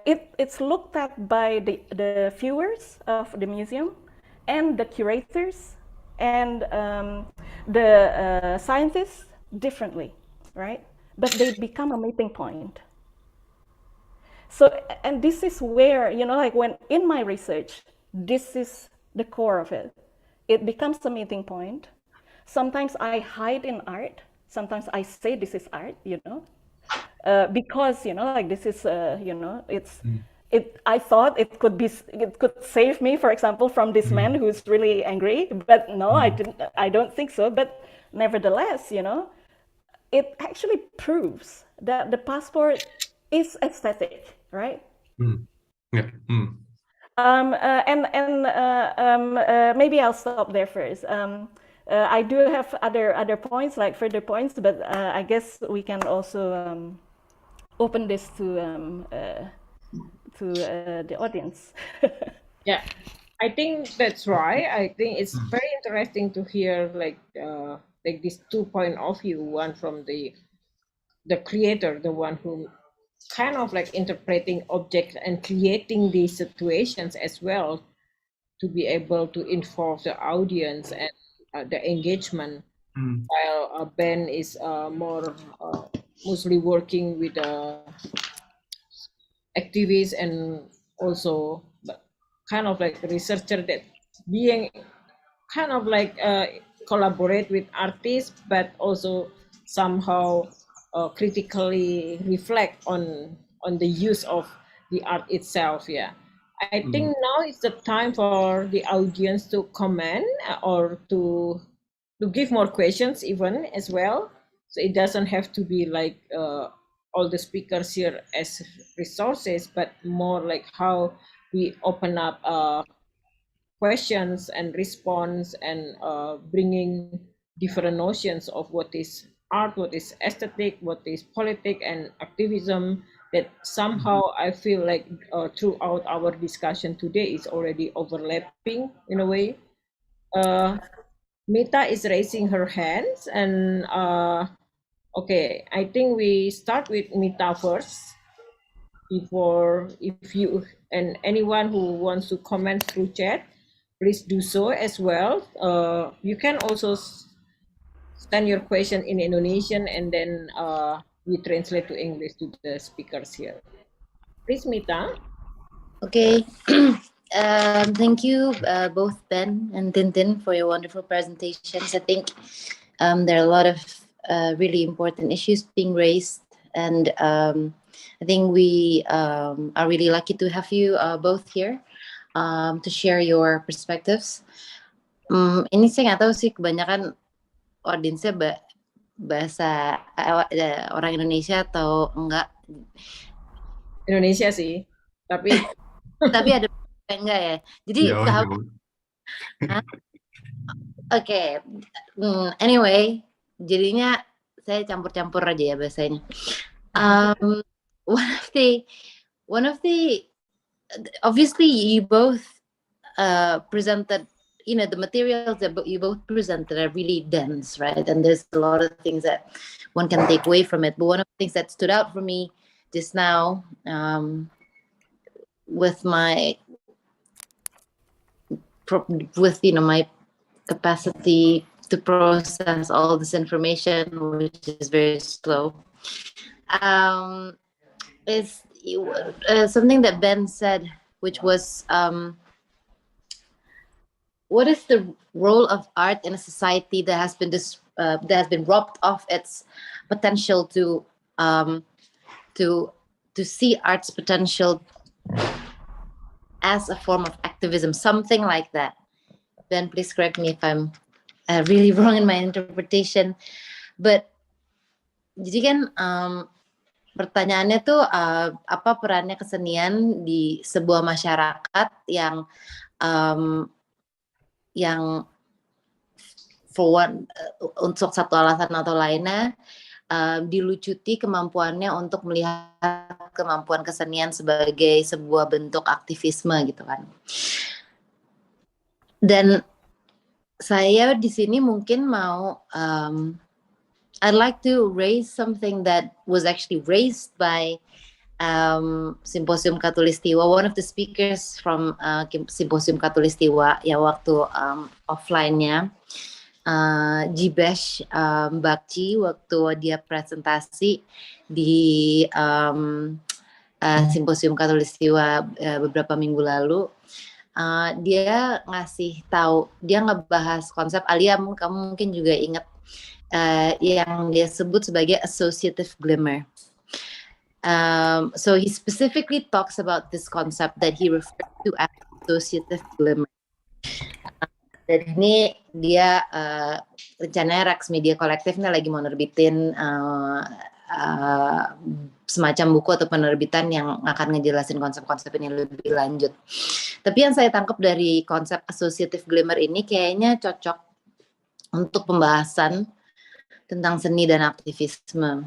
B: It's looked at by the viewers of the museum and the curators and the scientists differently, right? But they become a meeting point. So, and this is where, like when in my research, this is the core of it. It becomes a meeting point. Sometimes I hide in art. Sometimes I say this is art, because, like this is, I thought it could save me, for example, from this man who's really angry, but no, I don't think so. But nevertheless, it actually proves that the passport is aesthetic, right?
C: Yeah.
B: Maybe I'll stop there first. I do have other points, like further points, but I guess we can also open this to the audience.
A: Yeah, I think that's right. I think it's very interesting to hear like this 2 point of view, one from the creator, the one who kind of like interpreting objects and creating these situations as well to be able to involve the audience and the engagement, while Ben is more mostly working with activists and also kind of like researcher that being kind of like collaborate with artists, but also somehow critically reflect on the use of the art itself. Yeah, I think now is the time for the audience to comment or to give more questions even as well. So it doesn't have to be like all the speakers here as resources, but more like how we open up questions and response and bringing different notions of what is art, what is aesthetic, what is politic and activism, that somehow I feel like throughout our discussion today is already overlapping in a way. Mita is raising her hands and okay, I think we start with Mita first before, if you and anyone who wants to comment through chat, please do so as well. You can also send your question in Indonesian and then we translate to English to the speakers here. Please, Mita.
D: Okay. Thank you, both Ben and Tintin, for your wonderful presentations. I think there are a lot of really important issues being raised, and I think we are really lucky to have you both here to share your perspectives. Ini saya nggak tahu sih, kebanyakan audiensnya bahasa orang Indonesia atau enggak.
A: Indonesia sih, tapi
D: ada enggak ya. Jadi Oke. Anyway, jadinya saya campur-campur aja ya bahasanya. One of the obviously you both presented, the materials that you both presented are really dense, right? And there's a lot of things that one can take away from it. But one of the things that stood out for me just now, with my capacity to process all this information, which is very slow, is something that Ben said, which was, what is the role of art in a society that has been robbed of its potential to see art's potential as a form of activism, something like that. Ben, please correct me if I'm really wrong in my interpretation. But jadi kan pertanyaannya tuh apa perannya kesenian di sebuah masyarakat yang untuk satu alasan atau lainnya dilucuti kemampuannya untuk melihat kemampuan kesenian sebagai sebuah bentuk aktivisme gitu kan. Dan saya di sini mungkin mau I'd like to raise something that was actually raised by Symposium Khatulistiwa, one of the speakers from Symposium Khatulistiwa ya waktu offline-nya, Jibesh Bakci, waktu dia presentasi di Symposium Khatulistiwa beberapa minggu lalu. Dia ngasih tahu, dia ngebahas konsep, Alia kamu mungkin juga ingat, yang dia sebut sebagai associative glimmer. So he specifically talks about this concept that he referred to as associative glimmer. Dan ini dia rencananya Rex Media Kolektif nih lagi mau nerbitin semacam buku atau penerbitan yang akan ngejelasin konsep-konsep ini lebih lanjut. Tapi yang saya tangkap dari konsep associative glimmer ini kayaknya cocok untuk pembahasan tentang seni dan aktivisme.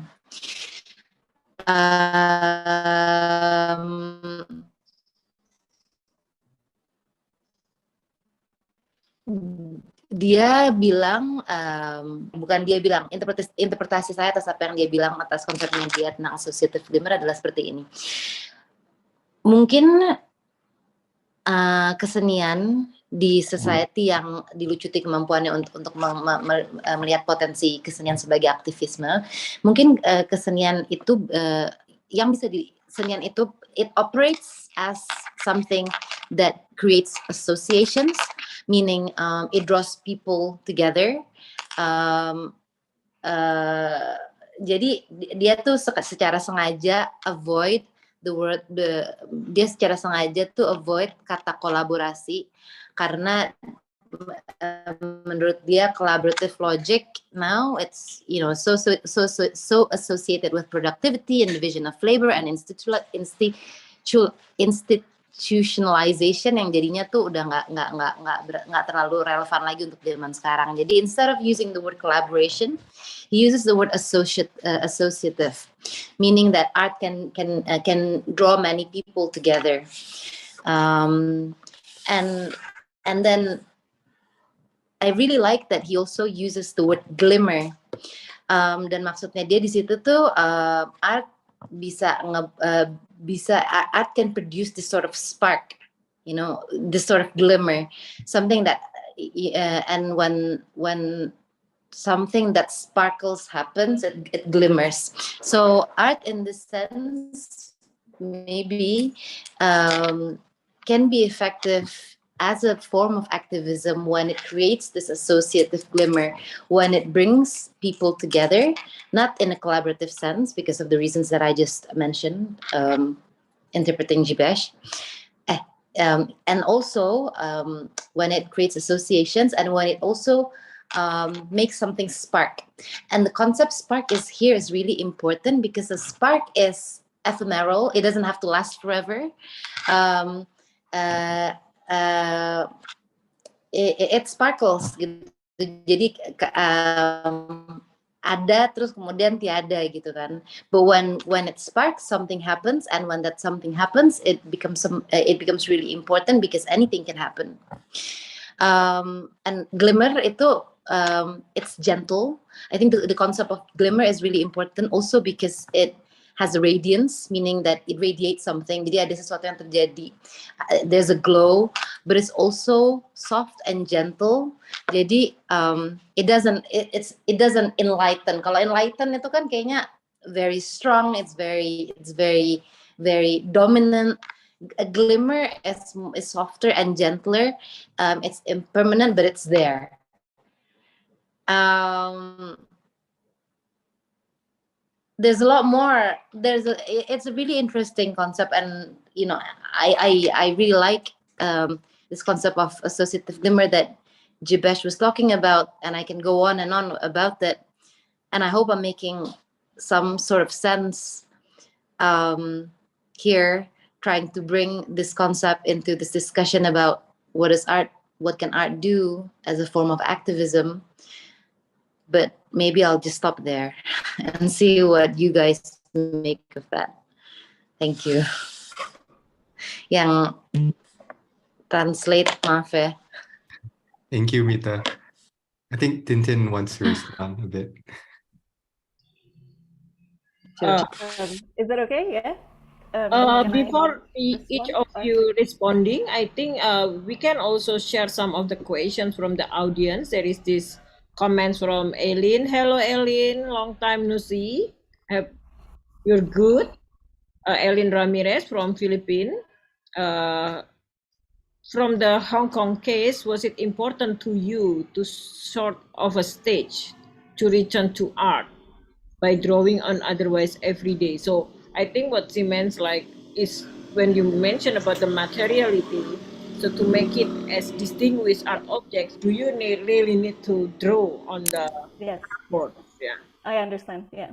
D: Dia bilang, bukan dia bilang, interpretasi saya atas apa yang dia bilang atas konsepnya dia tentang associative glimmer adalah seperti ini. Mungkin kesenian di society yang dilucuti kemampuannya untuk melihat potensi kesenian sebagai aktivisme, mungkin kesenian itu yang bisa kesenian itu it operates as something that creates associations, meaning it draws people together. jadi dia tuh secara sengaja avoid dia secara sengaja tuh avoid kata kolaborasi karena menurut dia collaborative logic now it's so associated with productivity and division of labor and institutionalization yang jadinya tuh udah nggak terlalu relevan lagi untuk zaman sekarang. Jadi instead of using the word collaboration, he uses the word associative, meaning that art can draw many people together, and then I really like that he also uses the word glimmer. Dan maksudnya dia di situ tuh art art can produce this sort of spark, this sort of glimmer, something that and when something that sparkles happens, it glimmers. So art in this sense maybe can be effective as a form of activism when it creates this associative glimmer, when it brings people together, not in a collaborative sense because of the reasons that I just mentioned, interpreting Jibesh, and also when it creates associations and when it also makes something spark. And the concept spark is really important because the spark is ephemeral. It doesn't have to last forever. It sparkles gitu. Jadi ada terus kemudian tiada gitu kan. But when it sparks, something happens, and when that something happens, it becomes really important because anything can happen. And glimmer itu it's gentle. I think the concept of glimmer is really important also because it has a radiance, meaning that it radiates something. Jadi ada sesuatu yang terjadi. There's a glow, but it's also soft and gentle. Jadi it doesn't enlighten. Kalau enlighten itu kan kayaknya very strong. It's very dominant. A glimmer is softer and gentler. It's impermanent, but it's there. There's a lot more. It's a really interesting concept, and I really like this concept of associative glimmer that Jibesh was talking about, and I can go on and on about that. And I hope I'm making some sort of sense here, trying to bring this concept into this discussion about what can art do as a form of activism. But maybe I'll just stop there and see what you guys make of that. Thank you. Yang translate, maaf ya.
C: Thank you, Mita. I think Tintin wants to respond a bit.
B: Is that okay? Yeah.
A: Before each of you responding, I think we can also share some of the questions from the audience. There is this comments from Eileen. Hello, Eileen. Long time no see. You're good. Eileen Ramirez from Philippines. From the Hong Kong case, was it important to you to sort of a stage to return to art by drawing on otherwise every day? So I think what she meant is when you mention about the materiality, so to make it as distinguished art objects, do you really need to draw on the board? Yeah,
B: I understand. Yeah.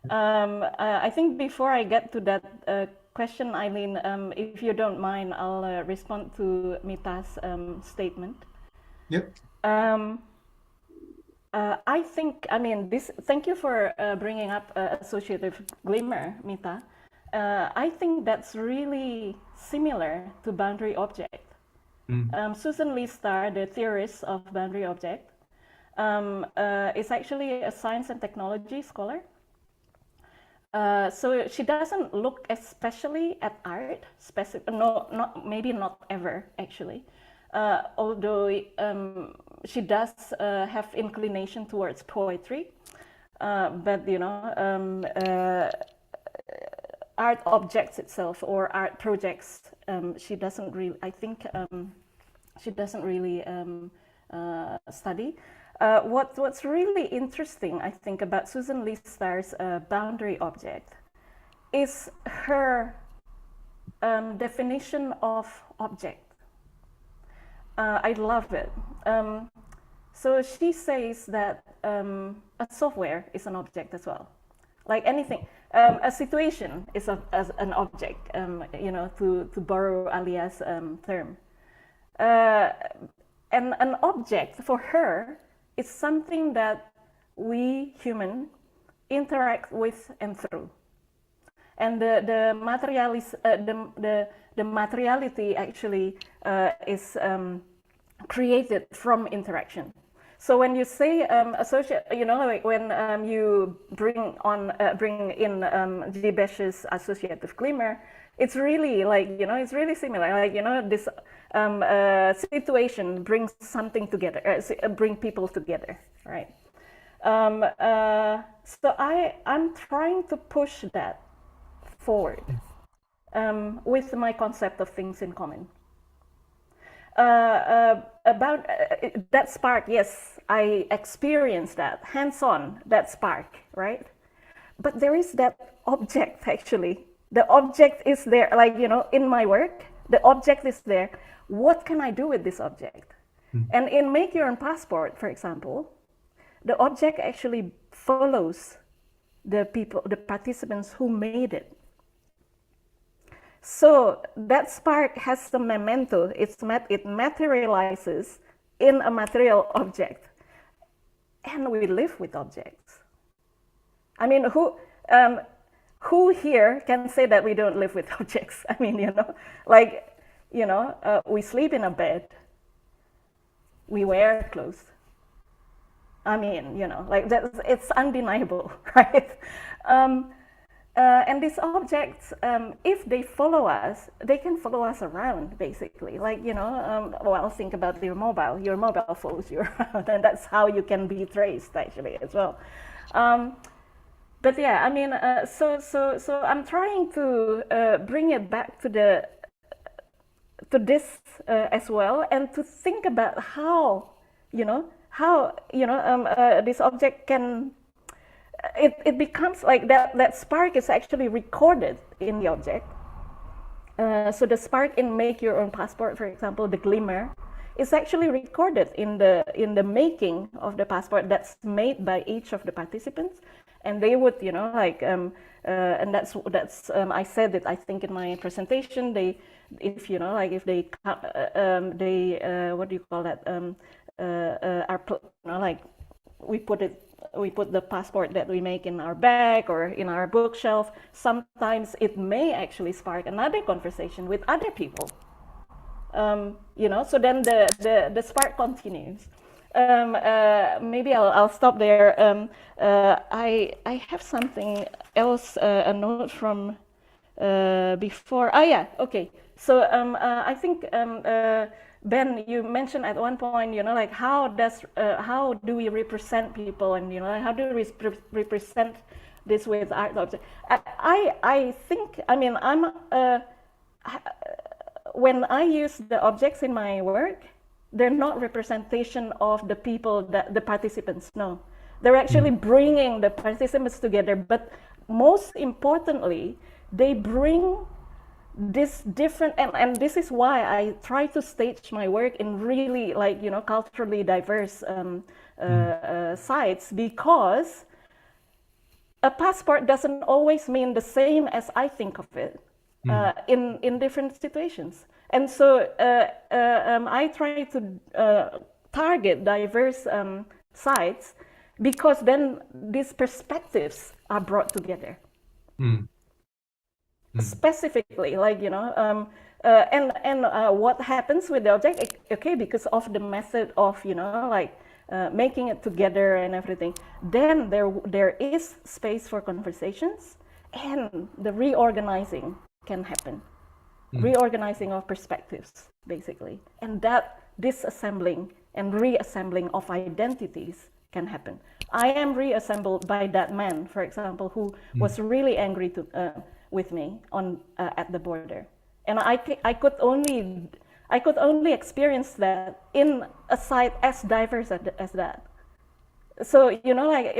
B: I think before I get to that question, Eileen, if you don't mind, I'll respond to Mita's statement.
C: Yep.
B: I think, thank you for bringing up associative glimmer, Mita. I think that's really similar to boundary object. Susan Lee Starr, the theorist of boundary object, is actually a science and technology scholar. So she doesn't look especially at art, maybe not ever actually, although she does have inclination towards poetry, but art objects itself or art projects, she doesn't really, I think she doesn't really study. what's really interesting, I think, about Susan Listar's boundary object is her definition of object. I love it. So she says that a software is an object as well, like anything. A situation is as an object, to borrow Alia's term. And an object for her is something that we human interact with and through. And the materiality actually is created from interaction. So when you say associate, like when you bring in Gibesh's associative glimmer, it's really like, it's really similar. Like, this situation brings something together, bring people together, right? So I'm trying to push that forward with my concept of things in common. About that spark, yes, I experienced that hands-on, that spark, right? But there is that object actually. The object is there, like, in my work, the object is there. What can I do with this object? And in Make Your Own Passport, for example, the object actually follows the people, the participants who made it. So that spark has some memento. It materializes in a material object, and we live with objects. I mean, who here can say that we don't live with objects? I mean, we sleep in a bed, we wear clothes. I mean, like it's undeniable, right? And these objects, if they follow us, they can follow us around, basically. Like, well, think about your mobile follows you around, and that's how you can be traced, actually, as well. But yeah, I mean, so I'm trying to bring it back to this as well, and to think about how this object can. It becomes like that spark is actually recorded in the object. So the spark in Make Your Own Passport, for example, the glimmer, is actually recorded in the making of the passport that's made by each of the participants, and they would, and that's I said it, I think, in my presentation. If they what do you call that? We put the passport that we make in our bag or in our bookshelf. Sometimes it may actually spark another conversation with other people. So then the spark continues. Maybe I'll stop there. I have something else, a note from before. Oh yeah, okay. So I think Ben, you mentioned at one point, like how do we represent people, and how do we represent this with art objects? I think, I mean, when I use the objects in my work, they're not representation of the people, that the participants. No, they're actually bringing the participants together. But most importantly, they bring this different, and this is why I try to stage my work in really, like, culturally diverse sites, because a passport doesn't always mean the same as I think of it in different situations. And so I try to target diverse sites, because then these perspectives are brought together. Specifically, like, and what happens with the object, okay, because of the method of, making it together and everything, then there is space for conversations, and the reorganizing can happen. Reorganizing of perspectives, basically, and that disassembling and reassembling of identities can happen. I am reassembled by that man, for example, who was really angry with me at the border, and I could only experience that in a site as diverse as that. so like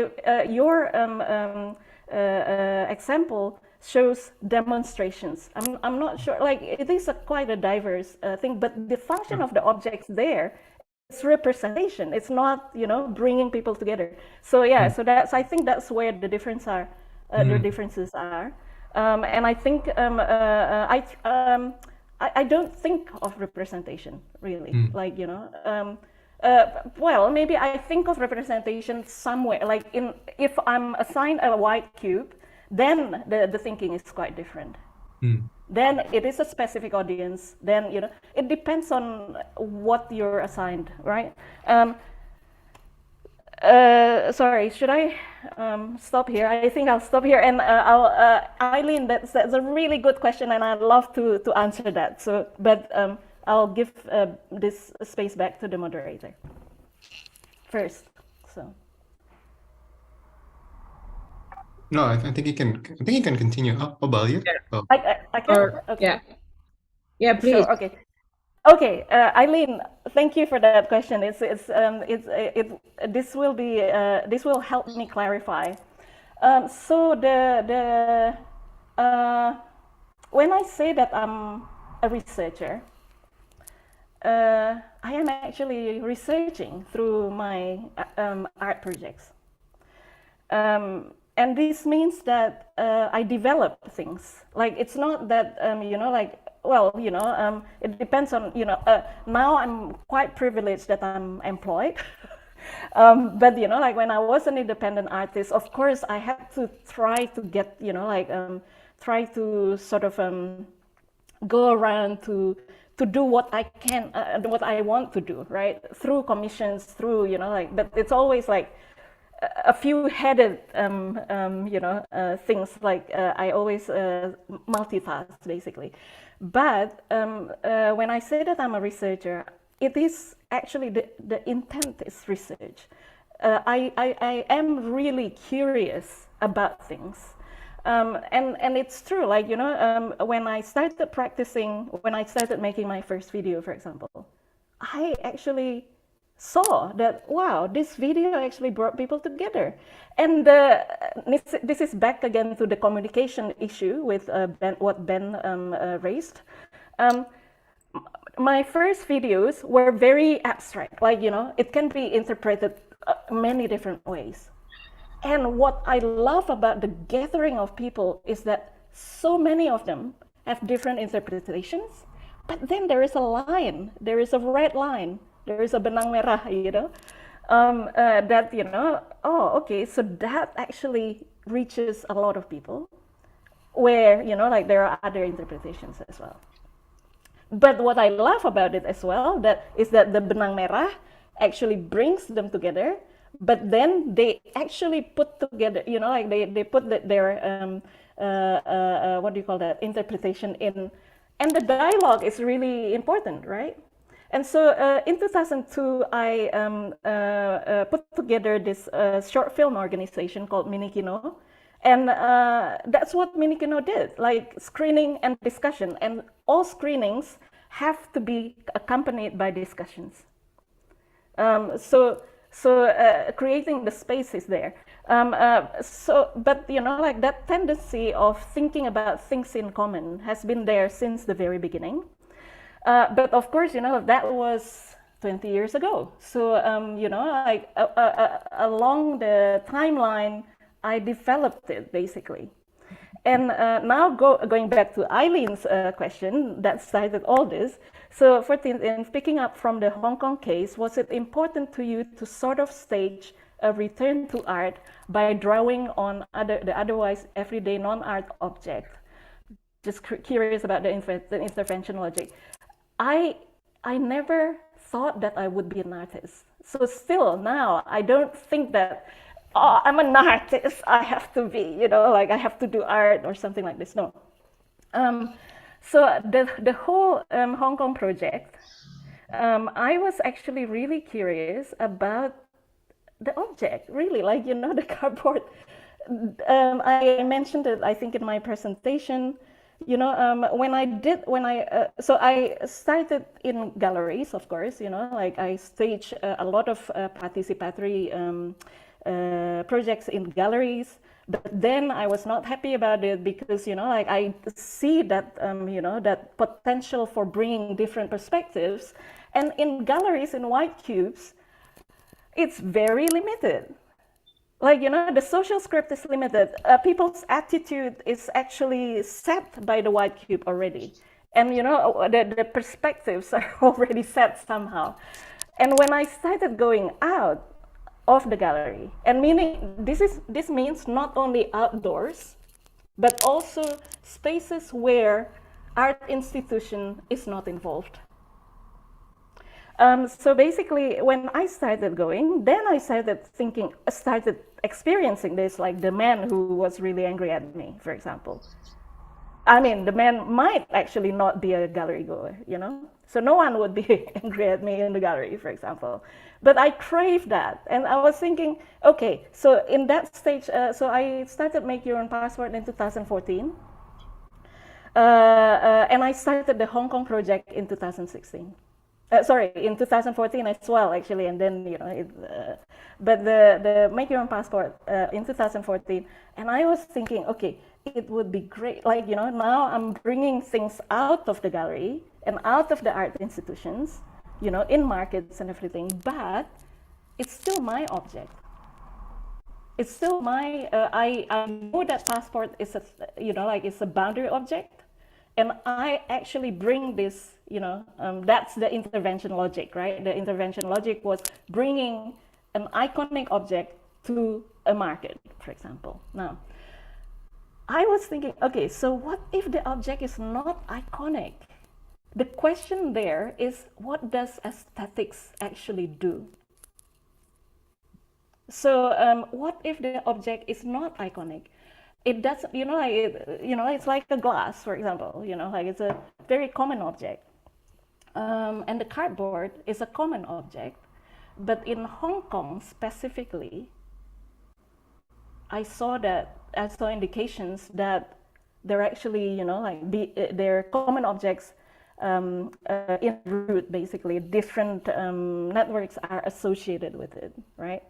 B: your example shows demonstrations. I'm not sure, like it is quite a diverse thing, but the function of the objects there is representation. It's not bringing people together. So yeah, so I think that's where the the differences are. And I think I don't think of representation really, like well, maybe I think of representation somewhere, like if I'm assigned a white cube, then the thinking is quite different. Then it is a specific audience. Then it depends on what you're assigned, right? Sorry, should I stop here? I think I'll stop here, and Eileen, that's a really good question, and I'd love to answer that. So, but I'll give this space back to the moderator first. So.
C: No, I think you can. I think you can continue. Oh, Balia. Oh.
B: I can. Okay.
A: Yeah, please.
B: Sure, okay. Okay, Eileen, thank you for that question. This will help me clarify. So when I say that I'm a researcher, I am actually researching through my art projects, and this means that I develop things. Like it's not that like. Well, it depends on, now I'm quite privileged that I'm employed. But, like when I was an independent artist, of course, I had to try to get, try to sort of go around to do what I can, what I want to do, right? Through commissions, through, but it's always like a few-headed, things, like I always multitask, basically. But when I say that I'm a researcher, it is actually the intent is research. I am really curious about things. And it's true, like, when I started practicing, when I started making my first video, for example, I actually saw that, wow, this video actually brought people together. And this is back again to the communication issue with what Ben raised. My first videos were very abstract, like, it can be interpreted many different ways. And what I love about the gathering of people is that so many of them have different interpretations, but then there is a line, there is a red line, there is a benang merah, that, oh, okay, so that actually reaches a lot of people where, like there are other interpretations as well. But what I love about it as well, is that the benang merah actually brings them together, but then they actually put together, like they put their, what do you call that, interpretation in, and the dialogue is really important, right? And so in 2002, I put together this short film organization called Minikino. And that's what Minikino did, like screening and discussion. And all screenings have to be accompanied by discussions. So creating the space is there. But, like that tendency of thinking about things in common has been there since the very beginning. But of course, that was 20 years ago. So, like along the timeline, I developed it basically. And now going back to Eileen's question that started all this. So in picking up from the Hong Kong case, was it important to you to sort of stage a return to art by drawing on the otherwise everyday non-art object? Just curious about the intervention logic. I never thought that I would be an artist. So still now, I don't think that, oh, I'm an artist, I have to be, like I have to do art or something like this. No. So the whole Hong Kong project, I was actually really curious about the object, really, like, the cardboard. I mentioned it, I think, in my presentation. So I started in galleries, of course, like I staged a lot of participatory projects in galleries. But then I was not happy about it because, like I see that, that potential for bringing different perspectives. And in galleries, in white cubes, it's very limited. Like, the social script is limited. People's attitude is actually set by the white cube already. And, the perspectives are already set somehow. And when I started going out of the gallery, and meaning this means not only outdoors, but also spaces where art institution is not involved. So basically, when I started going, then I started experiencing this, like the man who was really angry at me, for example. I mean, the man might actually not be a gallery goer, So no one would be angry at me in the gallery, for example. But I craved that. And I was thinking, okay, so in that stage, so I started Make Your Own Passport in 2014. And I started the Hong Kong project in 2016. In 2014 as well, actually, and then, but the Make Your Own Passport in 2014, and I was thinking, okay, it would be great, like, now I'm bringing things out of the gallery and out of the art institutions, in markets and everything, but it's still my object. It's still my, I know that passport is it's a boundary object. And I actually bring this, that's the intervention logic, right? The intervention logic was bringing an iconic object to a market, for example. Now, I was thinking, okay, so what if the object is not iconic? The question there is, what does aesthetics actually do? So what if the object is not iconic? It doesn't, it's like a glass, for example, like it's a very common object. And the cardboard is a common object. But in Hong Kong specifically, I saw indications that they're actually, they're common objects in root, basically. Different networks are associated with it, right?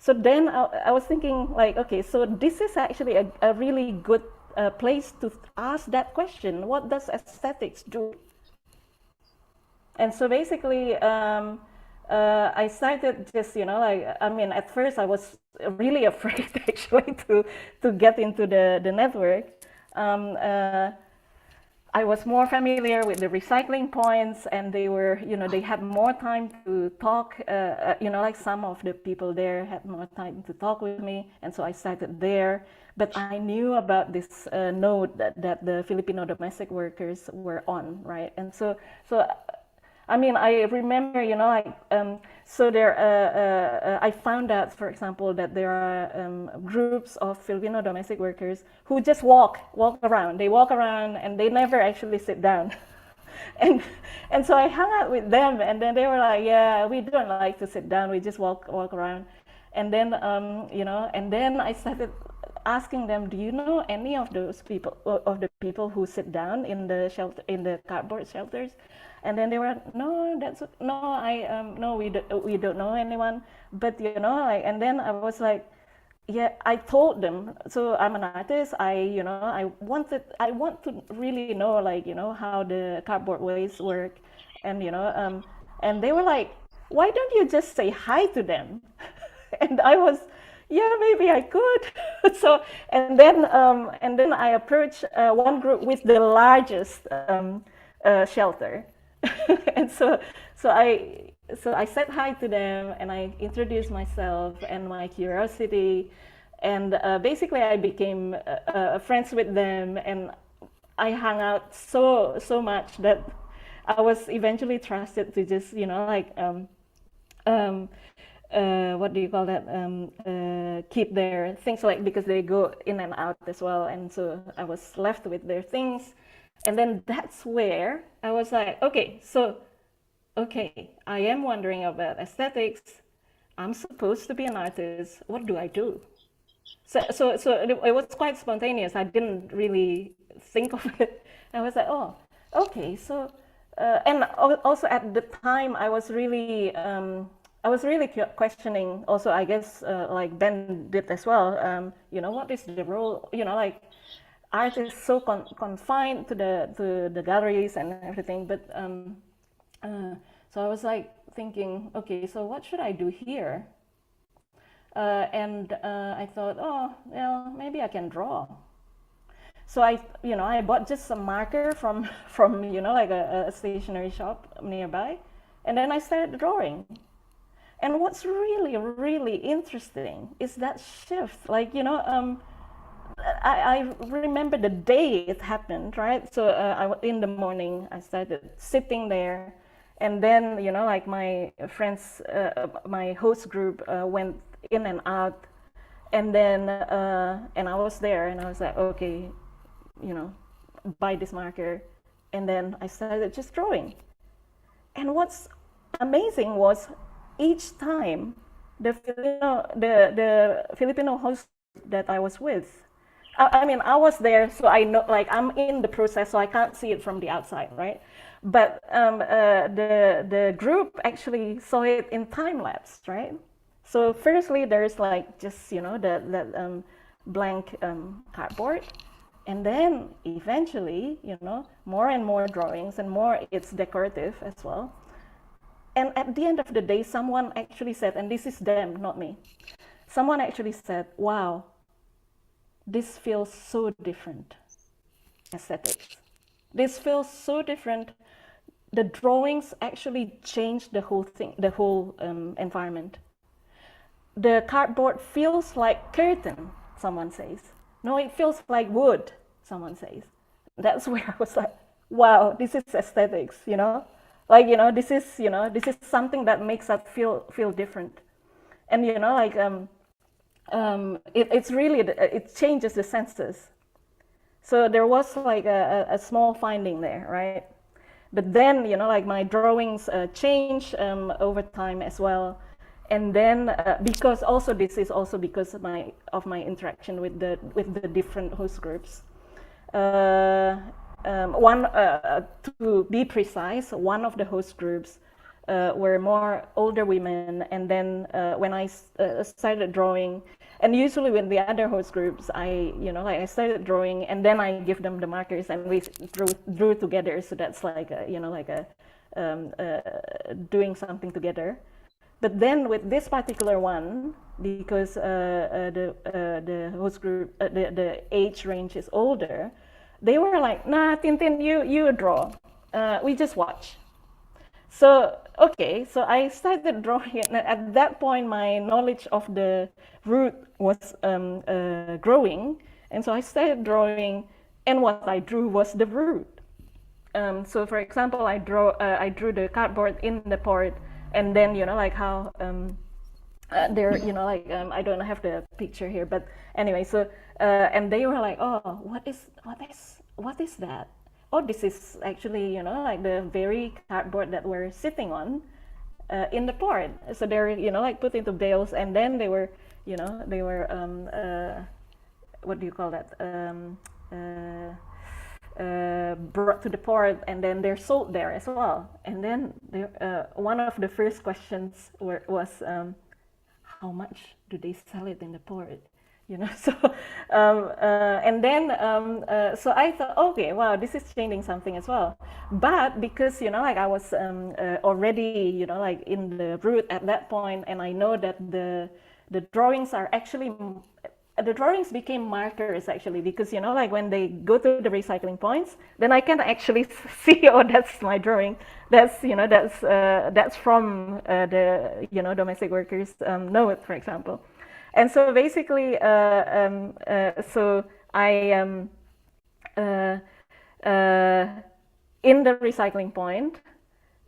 B: So then I was thinking, like, okay, so this is actually a really good place to ask that question. What does aesthetics do? And so basically, I started just, at first I was really afraid actually to get into the network. I was more familiar with the recycling points, and they were, they had more time to talk, like some of the people there had more time to talk with me, and so I started there. But I knew about this node that the Filipino domestic workers were on, right? And so I remember, so there, I found out, for example, that there are groups of Filipino domestic workers who just walk around. They walk around and they never actually sit down. and so I hung out with them, and then they were like, yeah, we don't like to sit down. We just walk around. And then, and then I started asking them, do you know any of those people, of the people who sit down in the shelter, in the cardboard shelters? And then they were, no, we don't know anyone. But and then I was like, yeah, I told them. So I'm an artist. I want to really know, how the cardboard waste work, and and they were like, why don't you just say hi to them? And I was, yeah, maybe I could. So and then I approached one group with the largest shelter. And so I said hi to them, and I introduced myself and my curiosity, and basically I became friends with them, and I hung out so much that I was eventually trusted to just what do you call that, keep their things, because they go in and out as well, and so I was left with their things. And then that's where I was like, okay, I am wondering about aesthetics. I'm supposed to be an artist. What do I do? So it was quite spontaneous. I didn't really think of it. I was like, oh, okay. So, and also at the time I was really I was really questioning also, I guess, like Ben did as well, what is the role, like art is so confined to the galleries and everything, but so I was like thinking, okay, so what should I do here? And I thought, oh, well, maybe I can draw. So I bought just some marker from like a stationery shop nearby, and then I started drawing. And what's really, really interesting is that shift. Like, I remember the day it happened, right? So in the morning, I started sitting there. And then, like my friends, my host group went in and out. And then, and I was there and I was like, okay, buy this marker. And then I started just drawing. And what's amazing was each time the Filipino host that I was with, I mean, I was there, so I know, like, I'm in the process, so I can't see it from the outside, right? But the group actually saw it in time lapse, right? So firstly, there's like just that blank cardboard, and then eventually, more and more drawings, and more it's decorative as well. And at the end of the day, someone actually said, and this is them, not me, someone actually said, wow, this feels so different. Aesthetics. This feels so different. The drawings actually changed the whole thing, the whole environment. The cardboard feels like curtain, someone says. No, it feels like wood, someone says. That's where I was like, wow, this is aesthetics, Like, this is something that makes us feel different. And, it's really, it changes the senses. So there was like a small finding there, right? But then, like my drawings change over time as well. And then because also this is also because of my interaction with the different host groups. To be precise, one of the host groups were more older women, and then when I started drawing, and usually with the other host groups, I started drawing, and then I give them the markers, and we drew together. So that's like doing something together. But then with this particular one, because the host group, the age range is older, they were like, nah, Tintin, you draw. We just watch. So, okay, so I started drawing, and at that point, my knowledge of the root was growing. And so I started drawing, and what I drew was the root. So for example, I drew the cardboard in the pot, and then, like how there, I don't have the picture here, but anyway, so, and they were like, oh, what is that? Oh, this is actually, like the very cardboard that we're sitting on in the pot. So they're, like put into bales, and then they were, what do you call that? Brought to the port, and then they're sold there as well. And then one of the first questions was, how much do they sell it in the port? So and then so I thought, okay, wow, this is changing something as well. But because like I was already like in the root at that point, and I know that the drawings are actually the drawings became markers actually, because like when they go to the recycling points, then I can actually see, oh, that's my drawing, that's that's from the domestic workers note, for example. And so basically, so I in the recycling point,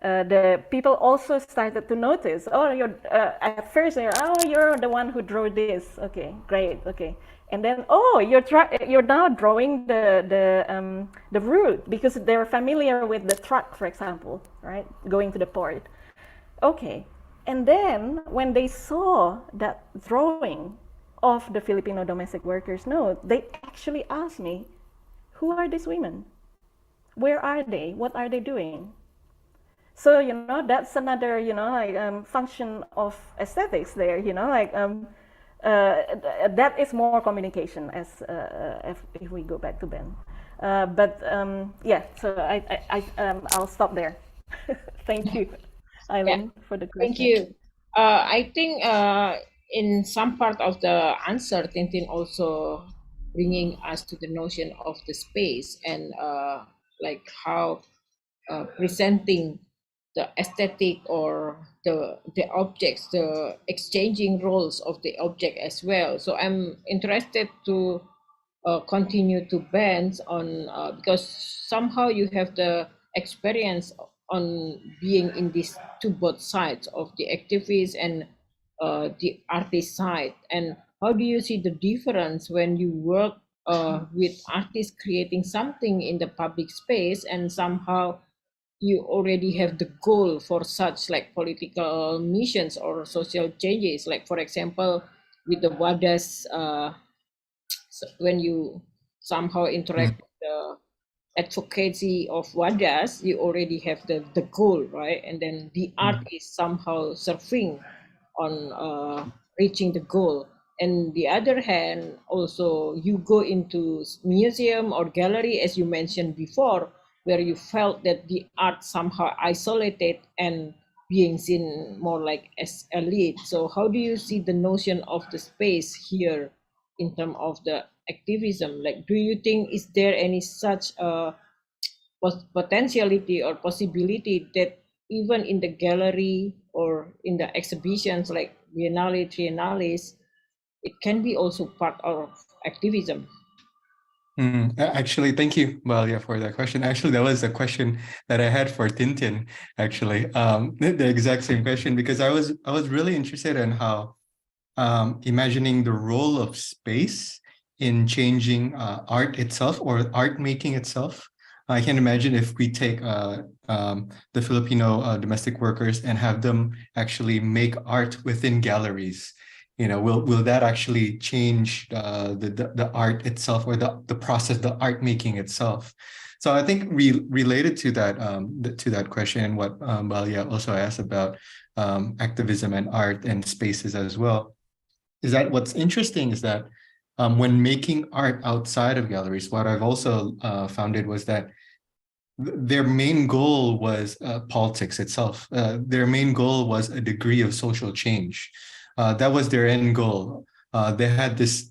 B: the people also started to notice, oh, you're at first they're, oh, you're the one who drew this, okay, great, okay, and then, oh, you're now drawing the route, because they're familiar with the truck, for example, right, going to the port, okay. And then when they saw that drawing of the Filipino domestic workers note, they actually asked me, who are these women? Where are they? What are they doing? So, that's another, like function of aesthetics there, that is more communication as if we go back to Ben. Yeah, so I'll stop there. Thank you,
A: Yeah,
B: Eileen, for the
A: thank
B: question.
A: you. I think in some part of the answer, Tintin also bringing us to the notion of the space and like how presenting the aesthetic or the objects, the exchanging roles of the object as well. So I'm interested to continue to bend on because somehow you have the experience on being in these two both sides of the activist and the artist side. And how do you see the difference when you work with artists creating something in the public space and somehow you already have the goal for such like political missions or social changes, like for example with the wadas when you somehow interact with the advocacy of wadas, you already have the goal, right? And then the art is somehow surfing on reaching the goal. And the other hand, also you go into museum or gallery, as you mentioned before, where you felt that the art somehow isolated and being seen more like as elite. So how do you see the notion of the space here in terms of the activism? Like, do you think is there any such potentiality or possibility that even in the gallery or in the exhibitions like biennale, triennales, it can be also part of activism?
C: Actually, thank you, Valia, for that question. Actually, that was a question that I had for Tintin, actually, the exact same question, because I was really interested in how imagining the role of space in changing art itself or art making itself. I can imagine if we take the Filipino domestic workers and have them actually make art within galleries. Will that actually change the art itself or the process, the art making itself? So I think related to that question, and what Balia also asked about activism and art and spaces as well, is that what's interesting is that when making art outside of galleries, what I've also founded was that their main goal was politics itself. Their main goal was a degree of social change. That was their end goal. They had this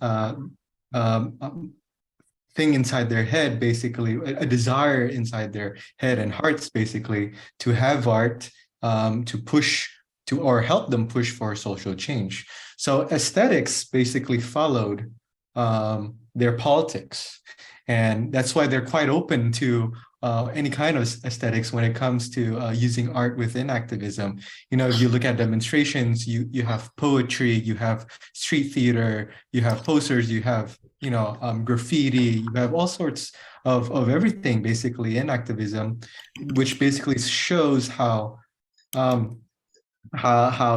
C: thing inside their head, basically, a desire inside their head and hearts, basically, to have art to push to or help them push for social change. So aesthetics basically followed their politics. And that's why they're quite open to any kind of aesthetics when it comes to using art within activism. If you look at demonstrations, you have poetry, you have street theater, you have posters, you have graffiti, you have all sorts of everything basically in activism, which basically shows how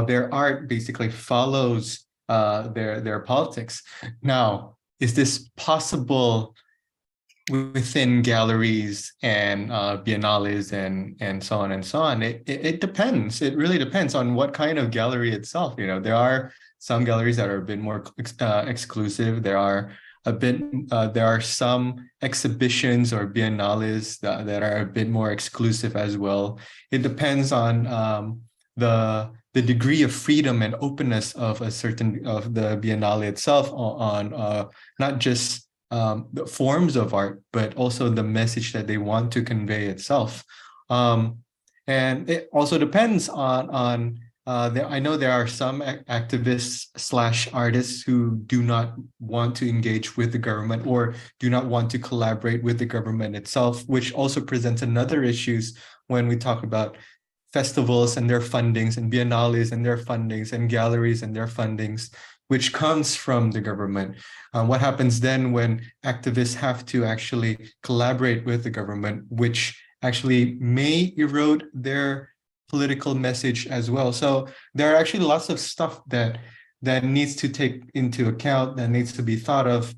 C: their art basically follows their politics. Now, is this possible within galleries and biennales and so on and so on? It depends. It really depends on what kind of gallery itself. There are some galleries that are a bit more exclusive. There are some exhibitions or biennales that are a bit more exclusive as well. It depends on the degree of freedom and openness of of the biennale itself on not just the forms of art, but also the message that they want to convey itself. And it also depends on I know there are some activists / artists who do not want to engage with the government or do not want to collaborate with the government itself, which also presents another issues when we talk about festivals and their fundings and biennales and their fundings and galleries and their fundings, which comes from the government. What happens then when activists have to actually collaborate with the government, which actually may erode their political message as well? So there are actually lots of stuff that needs to take into account, that needs to be thought of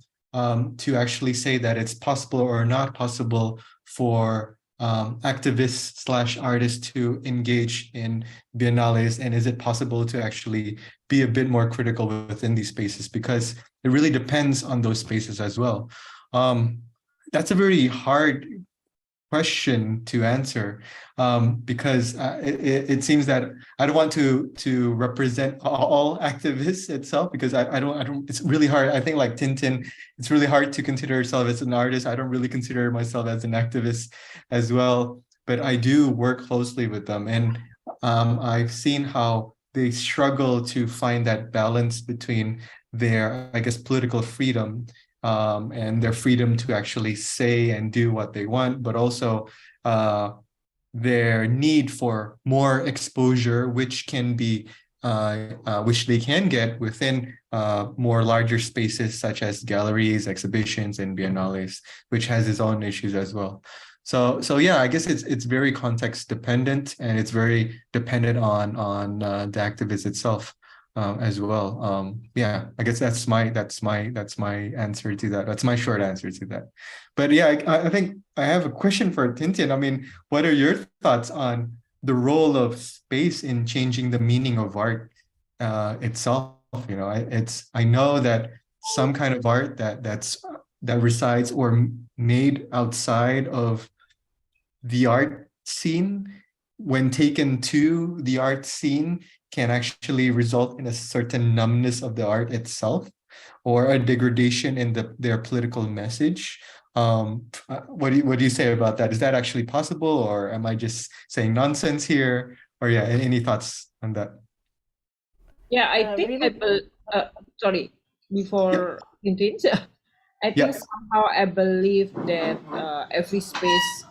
C: to actually say that it's possible or not possible for activists / artists to engage in biennales, and is it possible to actually be a bit more critical within these spaces, because it really depends on those spaces as well. That's a very hard question to answer, because it seems that I don't want to represent all activists itself, because I don't, it's really hard. I think like Tintin, it's really hard to consider yourself as an artist. I don't really consider myself as an activist as well, but I do work closely with them, and I've seen how they struggle to find that balance between their, I guess, political freedom, and their freedom to actually say and do what they want, but also their need for more exposure, which can be which they can get within more larger spaces such as galleries, exhibitions, and biennales, which has its own issues as well. So yeah, I guess it's very context dependent, and it's very dependent on the activist itself. As well. Yeah, I guess that's my answer to that. That's my short answer to that. But yeah, I think I have a question for Tintin. I mean, what are your thoughts on the role of space in changing the meaning of art itself? You know, I know that some kind of art that resides or made outside of the art scene, when taken to the art scene, can actually result in a certain numbness of the art itself, or a degradation in their political message. What do you say about that? Is that actually possible, or am I just saying nonsense here? Or yeah, any thoughts on that?
A: Yeah, I think
B: really-
A: sorry, before Tintin, I think
C: Yeah.
A: somehow I believe that every space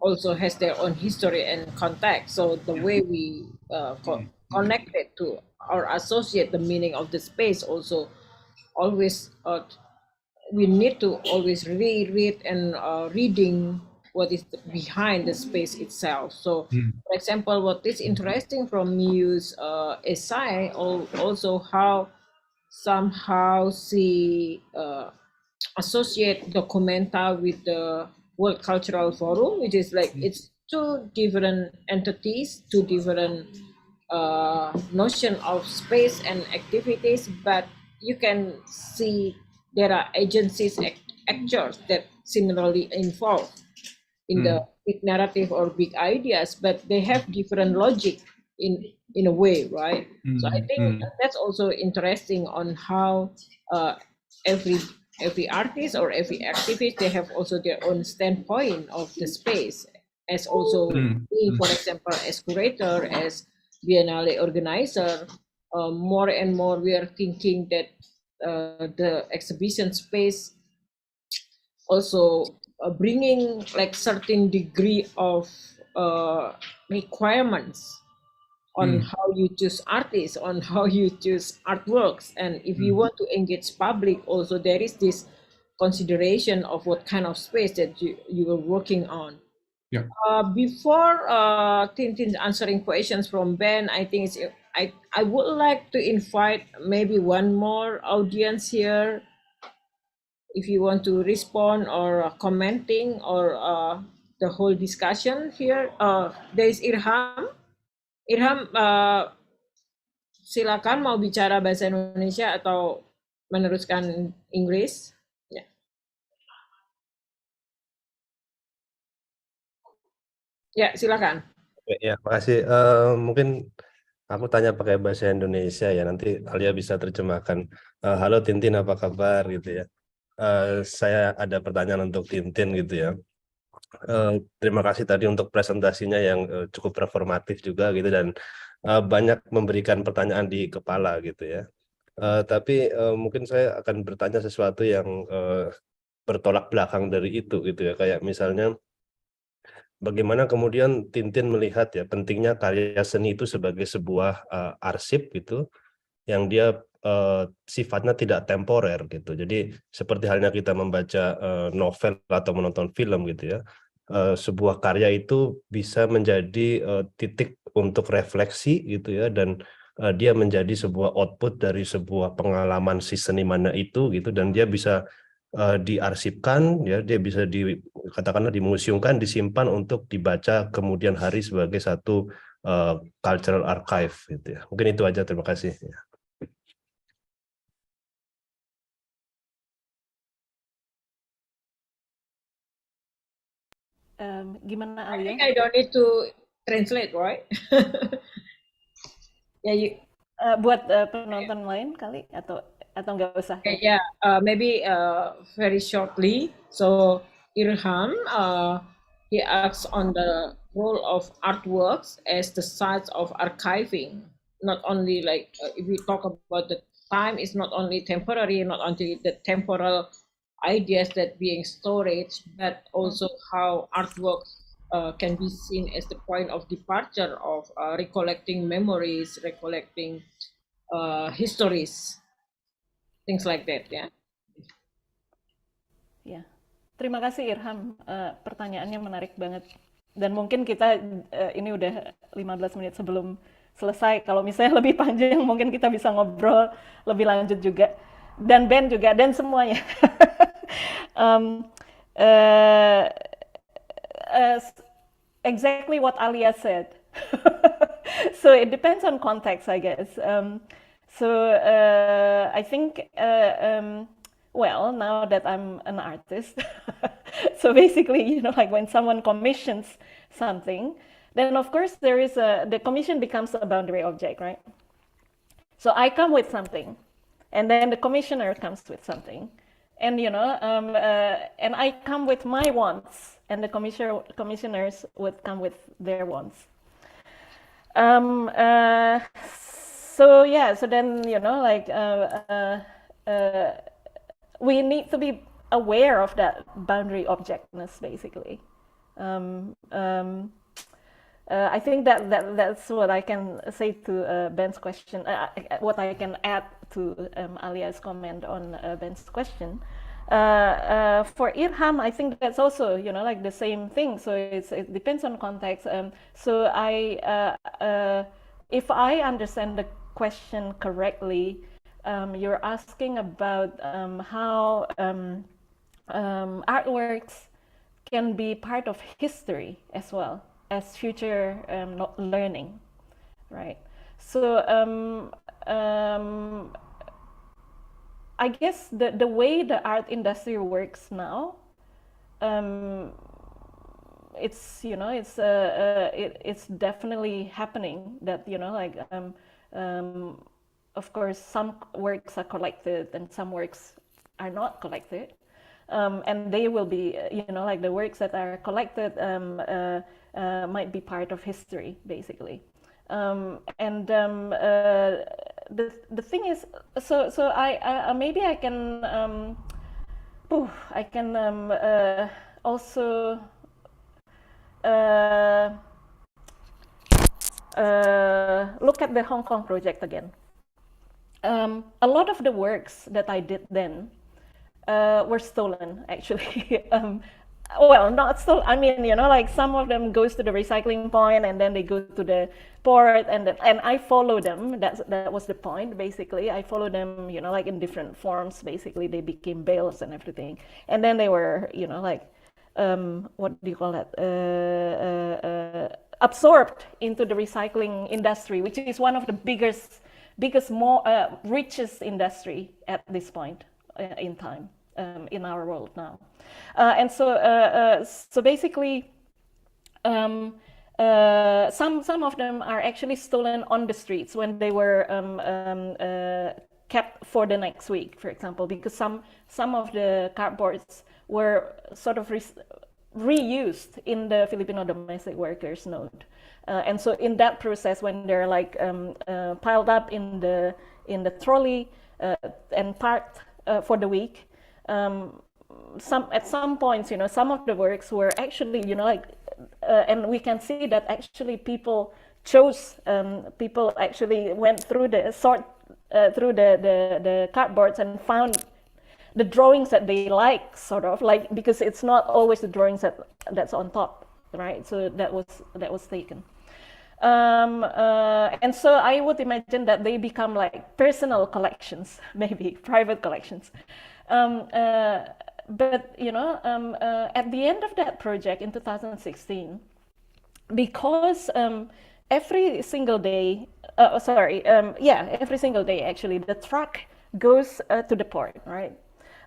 A: also has their own history and context. So the way we connect it to or associate the meaning of the space also always we need to always reread and reading what is behind the space itself. So for example, what is interesting from Miu's essay, also how somehow she associate documenta with the World Cultural Forum, which is like it's two different entities, two different notion of space and activities, but you can see there are agencies, actors that similarly involved in the big narrative or big ideas, but they have different logic in a way, right? So I think that's also interesting on how every artist or every activist, they have also their own standpoint of the space, as also me, for example, as curator, as biennale organizer, more and more we are thinking that the exhibition space also bringing like certain degree of requirements on how you choose artists, on how you choose artworks, and if you want to engage public, also there is this consideration of what kind of space that you are working on.
C: Yeah.
A: Before Tintin answering questions from Ben, I think I would like to invite maybe one more audience here. If you want to respond or commenting or the whole discussion here, there is Irham. Irham, silakan mau bicara bahasa Indonesia atau meneruskan Inggris. Ya, ya silakan.
E: Ya, makasih. Mungkin aku tanya pakai bahasa Indonesia ya, nanti Alia bisa terjemahkan. Halo Tintin, apa kabar gitu ya. Saya ada pertanyaan untuk Tintin gitu ya. Terima kasih tadi untuk presentasinya yang cukup performatif juga gitu, dan banyak memberikan pertanyaan di kepala gitu ya. Tapi mungkin saya akan bertanya sesuatu yang bertolak belakang dari itu gitu ya. Kayak misalnya bagaimana kemudian Tintin melihat ya pentingnya karya seni itu sebagai sebuah arsip gitu, yang dia sifatnya tidak temporer gitu. Jadi seperti halnya kita membaca novel atau menonton film gitu ya, sebuah karya itu bisa menjadi titik untuk refleksi gitu ya, dan dia menjadi sebuah output dari sebuah pengalaman si senimannya itu gitu, dan dia bisa diarsipkan, ya dia bisa katakanlah dimuseumkan, disimpan untuk dibaca kemudian hari sebagai satu cultural archive gitu ya. Mungkin itu aja, terima kasih.
B: Gimana
A: I think
B: Alia?
A: I don't need to translate, right? Yeah,
B: Buat penonton lain kali atau nggak usah?
A: yeah. Maybe very shortly. So Irham, he acts on the role of artworks as the sites of archiving. Not only like if we talk about the time, it's not only temporary, not only the temporal ideas that being storage, but also how artworks can be seen as the point of departure of recollecting memories, recollecting histories, things like that. Yeah.
B: Ya, terima kasih Irham. Pertanyaannya menarik banget. Dan mungkin kita ini udah 15 menit sebelum selesai. Kalau misalnya lebih panjang, mungkin kita bisa ngobrol lebih lanjut juga. Dan Ben juga, dan semuanya. Exactly what Alia said. So it depends on context, I guess. I think well, now that I'm an artist, so basically, like when someone commissions something, then of course the commission becomes a boundary object, right? So I come with something, and then the commissioner comes with something, and and I come with my wants, and the commissioners would come with their wants. So then we need to be aware of that boundary objectness, basically. I think that's what I can say to Ben's question. What I can add to Alia's comment on Ben's question. For Irham, I think that's also like the same thing. So it depends on context. So if I understand the question correctly, you're asking about how artworks can be part of history as well as future learning, right? So I guess the way the art industry works now, it's it's definitely happening that of course some works are collected and some works are not collected, and they will be like the works that are collected might be part of history, basically. The thing is, so I maybe I can also look at the Hong Kong project again. A lot of the works that I did then were stolen, actually. Well, not stolen. I mean, like some of them goes to the recycling point, and then they go to the port, and I follow them. That was the point, basically. I follow them, like in different forms. Basically, they became bales and everything, and then they were, like, what do you call that? Absorbed into the recycling industry, which is one of the biggest, more richest industry at this point in time in our world now. And so basically, some of them are actually stolen on the streets when they were kept for the next week, for example, because some of the cardboards were sort of reused in the Filipino domestic workers node. And so in that process, when they're like piled up in the trolley and parked for the week, at some points, some of the works were actually, and we can see that actually people actually went through the through the cardboards and found the drawings that they like, sort of like, because it's not always the drawings that's on top, right? So that was taken. And so I would imagine that they become like personal collections, maybe private collections. But at the end of that project in 2016, because every single day, every single day actually, the truck goes to the port, right?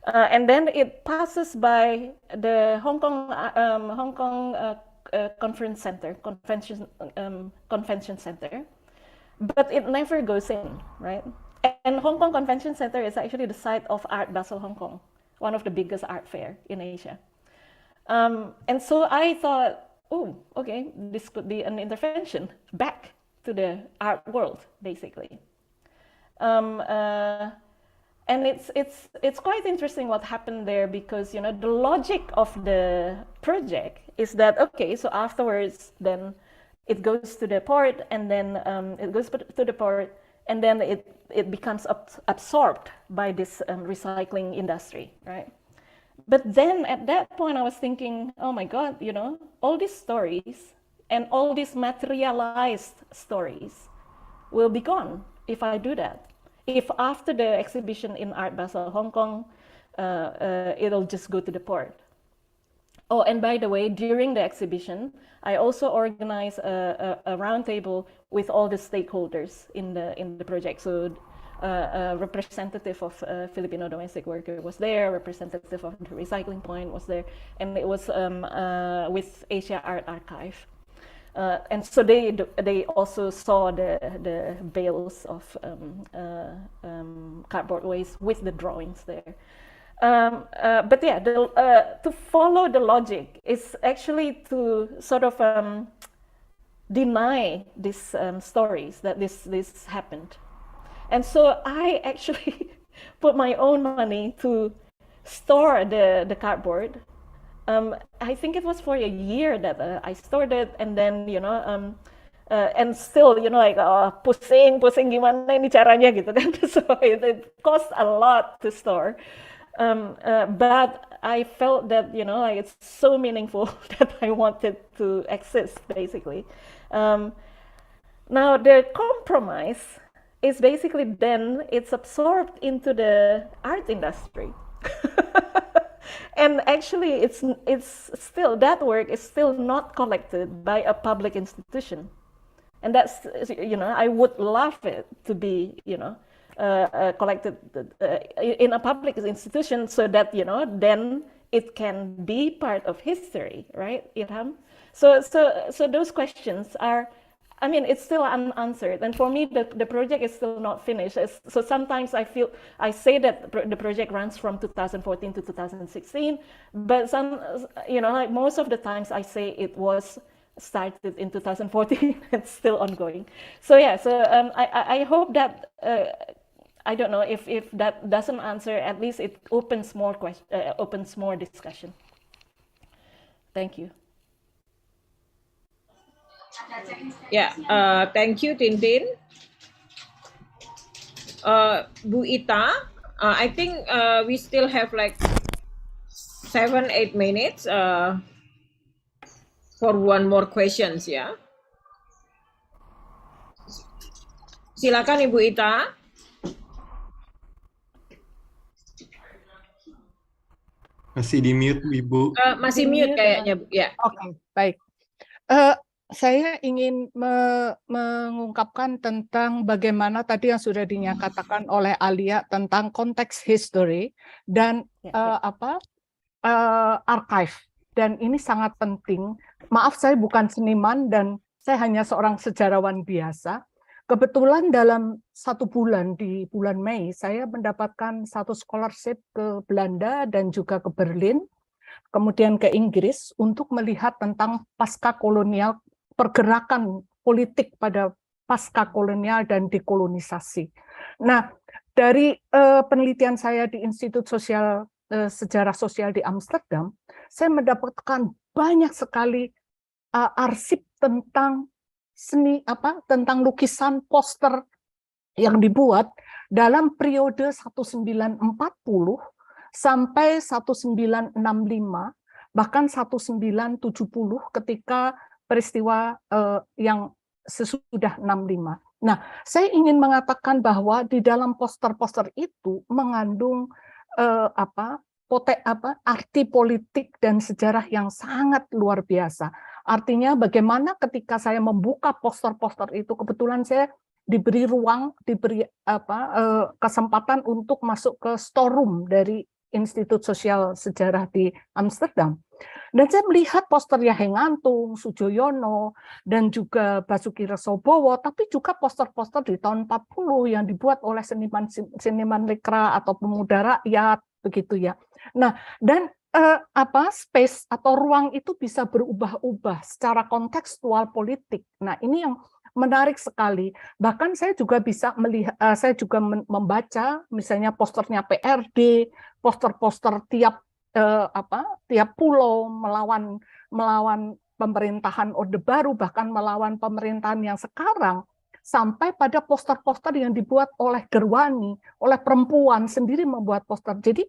B: And then it passes by the Hong Kong conference center, convention center, but it never goes in, right? And Hong Kong Convention Center is actually the site of Art Basel Hong Kong, one of the biggest art fair in Asia. And so I thought, oh, okay, this could be an intervention back to the art world, basically. And it's quite interesting what happened there, because the logic of the project is that, okay, so afterwards then it goes to the port, and then it goes to the port, and then it becomes absorbed by this recycling industry, right? But then at that point I was thinking, oh my God, all these stories and all these materialized stories will be gone if I do that. If after the exhibition in Art Basel Hong Kong, it'll just go to the port. Oh, and by the way, during the exhibition, I also organized a roundtable with all the stakeholders in the project. So a representative of Filipino domestic worker was there, representative of the recycling point was there, and it was with Asia Art Archive. And so they also saw the bales of cardboard waste with the drawings there. But yeah, to follow the logic is actually to sort of deny these stories that this happened. And so I actually put my own money to store the cardboard. I think it was for a year that I stored it, and then and still like pusing gimana ini caranya gitu kan. So it cost a lot to store. But I felt that like it's so meaningful that I wanted to exist, basically. Now the compromise is basically then it's absorbed into the art industry. And actually it's still, that work is still not collected by a public institution, and that's I would love it to be collected in a public institution, so that then it can be part of history, right, Ilham? So those questions are, it's still unanswered, and for me the project is still not finished. So sometimes I say that the project runs from 2014 to 2016, but like most of the times I say it was started in 2014 and still ongoing. So yeah, I hope that I don't know if that doesn't answer, at least it opens more discussion. Thank you.
A: Yeah, thank you, Tintin. Bu Ita, I think we still have like 7-8 minutes for one more questions, ya. Silakan Ibu Ita.
C: Masih di mute, Ibu.
A: Masih mute kayaknya, Bu. Ya.
F: Oke, baik. Saya ingin mengungkapkan tentang bagaimana tadi yang sudah dinyatakan oleh Alia tentang konteks history dan archive. Dan ini sangat penting. Maaf, saya bukan seniman dan saya hanya seorang sejarawan biasa. Kebetulan dalam 1 bulan, di bulan Mei, saya mendapatkan satu scholarship ke Belanda dan juga ke Berlin, kemudian ke Inggris untuk melihat tentang pasca kolonial, pergerakan politik pada pasca kolonial dan dekolonisasi. Nah, dari penelitian saya di Institut Sejarah Sosial di Amsterdam, saya mendapatkan banyak sekali arsip tentang seni tentang lukisan poster yang dibuat dalam periode 1940 sampai 1965, bahkan 1970 ketika peristiwa yang sesudah 65. Nah, saya ingin mengatakan bahwa di dalam poster-poster itu mengandung arti politik dan sejarah yang sangat luar biasa. Artinya bagaimana ketika saya membuka poster-poster itu, kebetulan saya diberi ruang, diberi kesempatan untuk masuk ke storeroom dari Institut Sosial Sejarah di Amsterdam. Dan saya melihat posternya Hengantung, Sujoyono, dan juga Basuki Resobowo, tapi juga poster-poster di tahun 40 yang dibuat oleh seniman lekra atau pemuda rakyat, begitu ya. Nah, dan space atau ruang itu bisa berubah-ubah secara kontekstual politik. Nah, ini yang menarik sekali. Bahkan saya juga bisa melihat, saya juga membaca misalnya posternya PRD, poster-poster tiap pulau melawan pemerintahan Orde Baru, bahkan melawan pemerintahan yang sekarang, sampai pada poster-poster yang dibuat oleh Gerwani, oleh perempuan sendiri membuat poster. Jadi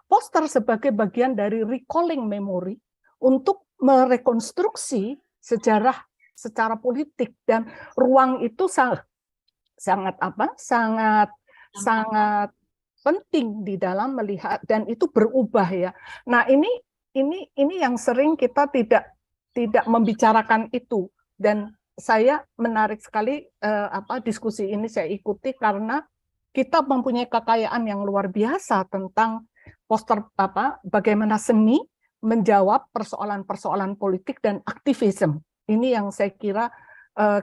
F: poster sebagai bagian dari recalling memory untuk merekonstruksi sejarah secara politik, dan ruang itu sangat penting di dalam melihat, dan itu berubah ya. Nah, ini yang sering kita tidak membicarakan itu, dan saya menarik sekali diskusi ini saya ikuti karena kita mempunyai kekayaan yang luar biasa tentang poster bagaimana seni menjawab persoalan-persoalan politik dan aktivisme. Ini yang saya kira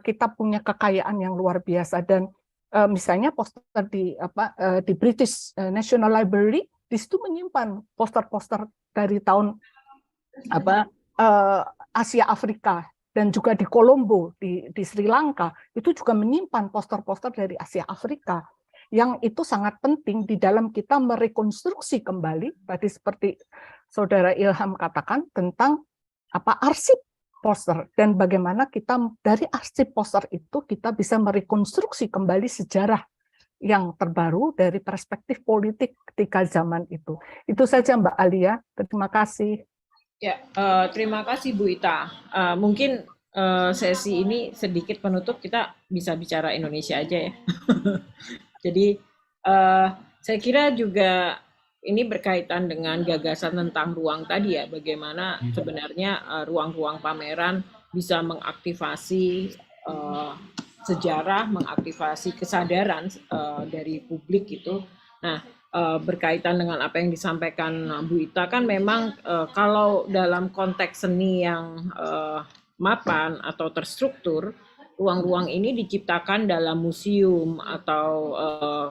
F: kita punya kekayaan yang luar biasa. Dan misalnya poster di British National Library, di situ menyimpan poster-poster dari tahun Asia Afrika, dan juga di Colombo di Sri Lanka itu juga menyimpan poster-poster dari Asia Afrika, yang itu sangat penting di dalam kita merekonstruksi kembali tadi seperti Saudara Ilham katakan tentang arsip poster, dan bagaimana kita dari arsip poster itu kita bisa merekonstruksi kembali sejarah yang terbaru dari perspektif politik ketika zaman itu. Itu saja Mbak Alia, terima kasih.
A: Ya, terima kasih Bu Ita. Mungkin sesi ini sedikit penutup, kita bisa bicara Indonesia aja ya. Jadi saya kira juga ini berkaitan dengan gagasan tentang ruang tadi ya, bagaimana sebenarnya ruang-ruang pameran bisa mengaktifasi sejarah, mengaktifasi kesadaran dari publik gitu. Nah, berkaitan dengan apa yang disampaikan Bu Ita, kan memang kalau dalam konteks seni yang mapan atau terstruktur, ruang-ruang ini diciptakan dalam museum atau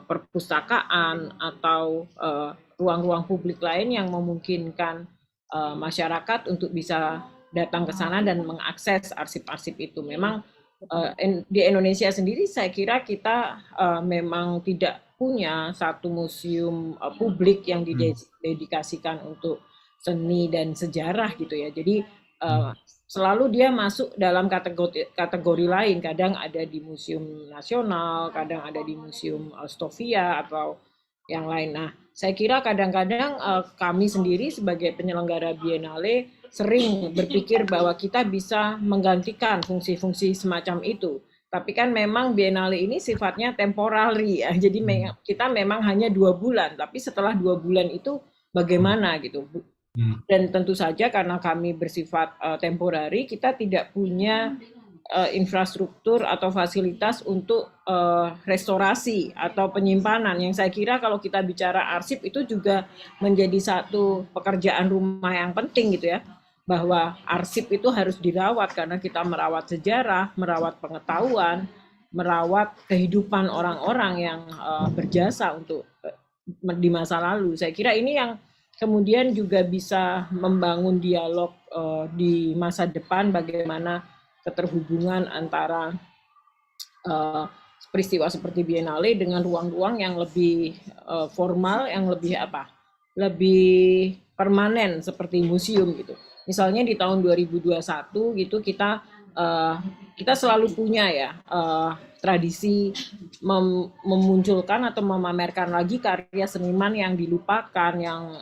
A: perpustakaan atau ruang-ruang publik lain yang memungkinkan masyarakat untuk bisa datang ke sana dan mengakses arsip-arsip itu. Memang di Indonesia sendiri saya kira kita memang tidak punya satu museum publik yang didedikasikan untuk seni dan sejarah gitu ya. Jadi selalu dia masuk dalam kategori lain. Kadang ada di Museum Nasional, kadang ada di Museum Stovia atau yang lain. Nah, saya kira kadang-kadang kami sendiri sebagai penyelenggara biennale sering berpikir bahwa kita bisa menggantikan fungsi-fungsi semacam itu. Tapi kan memang biennale ini sifatnya temporary ya. Jadi kita memang hanya 2 bulan. Tapi setelah 2 bulan itu bagaimana gitu. Dan tentu saja karena kami bersifat temporary, kita tidak punya infrastruktur atau fasilitas untuk restorasi atau penyimpanan, yang saya kira kalau kita bicara arsip itu juga menjadi satu pekerjaan rumah yang penting gitu ya, bahwa arsip itu harus dirawat karena kita merawat sejarah, merawat pengetahuan, merawat kehidupan orang-orang yang berjasa untuk di masa lalu. Saya kira ini yang kemudian juga bisa membangun dialog di masa depan, bagaimana keterhubungan antara peristiwa seperti biennale dengan ruang-ruang yang lebih formal, yang lebih lebih permanen seperti museum gitu. Misalnya di tahun 2021 gitu kita selalu punya ya tradisi memunculkan atau memamerkan lagi karya seniman yang dilupakan, yang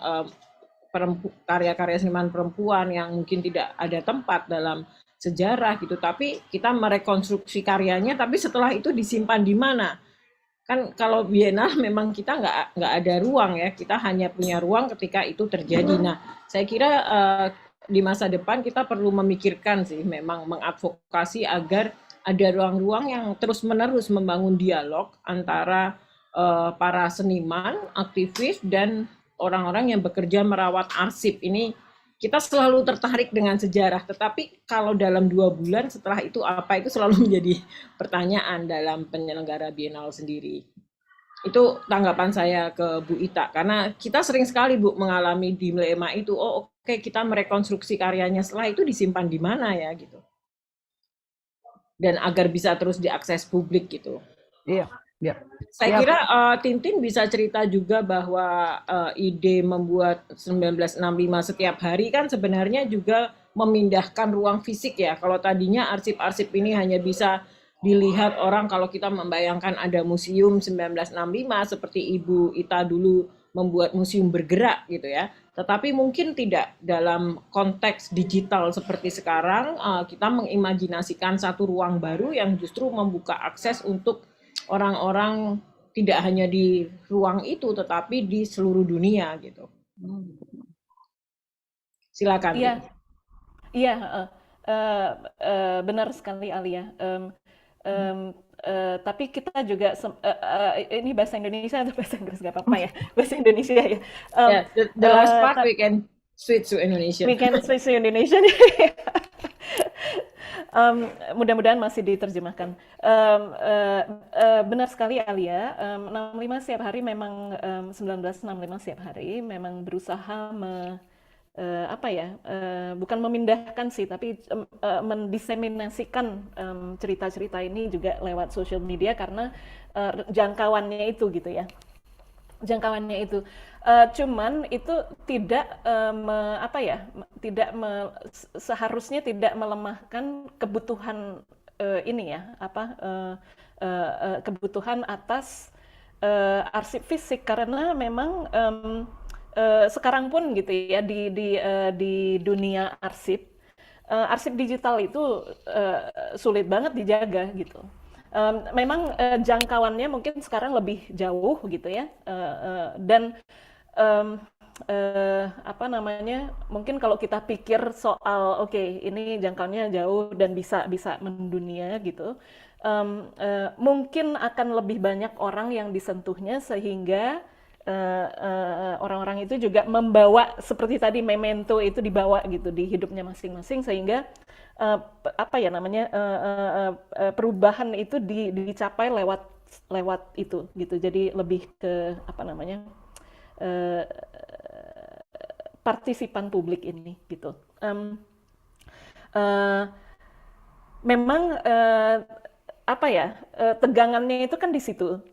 A: karya-karya seniman perempuan yang mungkin tidak ada tempat dalam sejarah gitu, tapi kita merekonstruksi karyanya, tapi setelah itu disimpan di mana? Kan kalau bienal memang kita nggak ada ruang ya, kita hanya punya ruang ketika itu terjadi. Nah, saya kira di masa depan kita perlu memikirkan sih, memang mengadvokasi agar ada ruang-ruang yang terus-menerus membangun dialog antara para seniman, aktivis, dan orang-orang yang bekerja merawat arsip. Ini kita selalu tertarik dengan sejarah, tetapi kalau dalam 2 bulan setelah itu apa, itu selalu menjadi pertanyaan dalam penyelenggara bienal sendiri. Itu tanggapan saya ke Bu Ita, karena kita sering sekali Bu mengalami dilema itu, oh oke, kita merekonstruksi karyanya, setelah itu disimpan di mana ya gitu. Dan agar bisa terus diakses publik gitu.
F: Iya, iya.
A: Saya kira Tintin bisa cerita juga bahwa ide membuat 1965 setiap hari kan sebenarnya juga memindahkan ruang fisik ya. Kalau tadinya arsip-arsip ini hanya bisa dilihat orang kalau kita membayangkan ada museum 1965 seperti Ibu Ita dulu membuat museum bergerak gitu ya. Tetapi mungkin tidak dalam konteks digital seperti sekarang, kita mengimajinasikan satu ruang baru yang justru membuka akses untuk orang-orang tidak hanya di ruang itu, tetapi di seluruh dunia gitu. Silakan.
B: Iya, iya, benar sekali Alia. Tapi kita juga ini bahasa Indonesia atau bahasa Inggris nggak apa-apa ya, bahasa Indonesia ya.
A: The last part we can switch to Indonesia.
B: We can switch to Indonesia. Mudah-mudahan masih diterjemahkan. Benar sekali Alia, 65 setiap hari memang 1965 setiap hari memang berusaha bukan memindahkan sih, tapi mendiseminasikan cerita-cerita ini juga lewat social media karena jangkauannya itu gitu ya. Jangkauannya itu, cuman itu tidak seharusnya tidak melemahkan kebutuhan ini ya, kebutuhan atas arsip fisik, karena memang sekarang pun gitu ya di dunia arsip digital itu sulit banget dijaga gitu. Memang jangkauannya mungkin sekarang lebih jauh gitu ya, dan mungkin kalau kita pikir soal ini jangkauannya jauh dan bisa mendunia gitu, mungkin akan lebih banyak orang yang disentuhnya sehingga orang-orang itu juga membawa seperti tadi memento itu dibawa gitu di hidupnya masing-masing, sehingga perubahan itu dicapai lewat itu gitu. Jadi lebih ke partisipan publik ini gitu. Memang tegangannya itu kan di situ.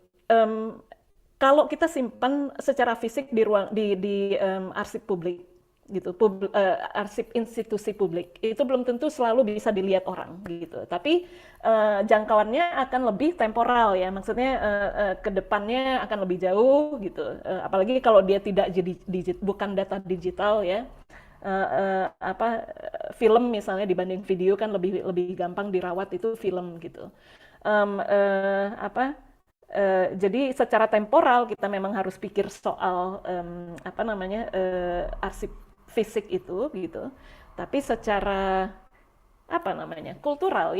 B: Kalau kita simpan secara fisik di ruang di arsip publik gitu, arsip institusi publik itu belum tentu selalu bisa dilihat orang gitu, tapi jangkauannya akan lebih temporal ya, maksudnya ke depannya akan lebih jauh gitu, apalagi kalau dia tidak bukan data digital ya. Film misalnya dibanding video kan lebih gampang dirawat itu film gitu. Jadi secara temporal kita memang harus pikir soal arsip fisik itu gitu, tapi secara kultural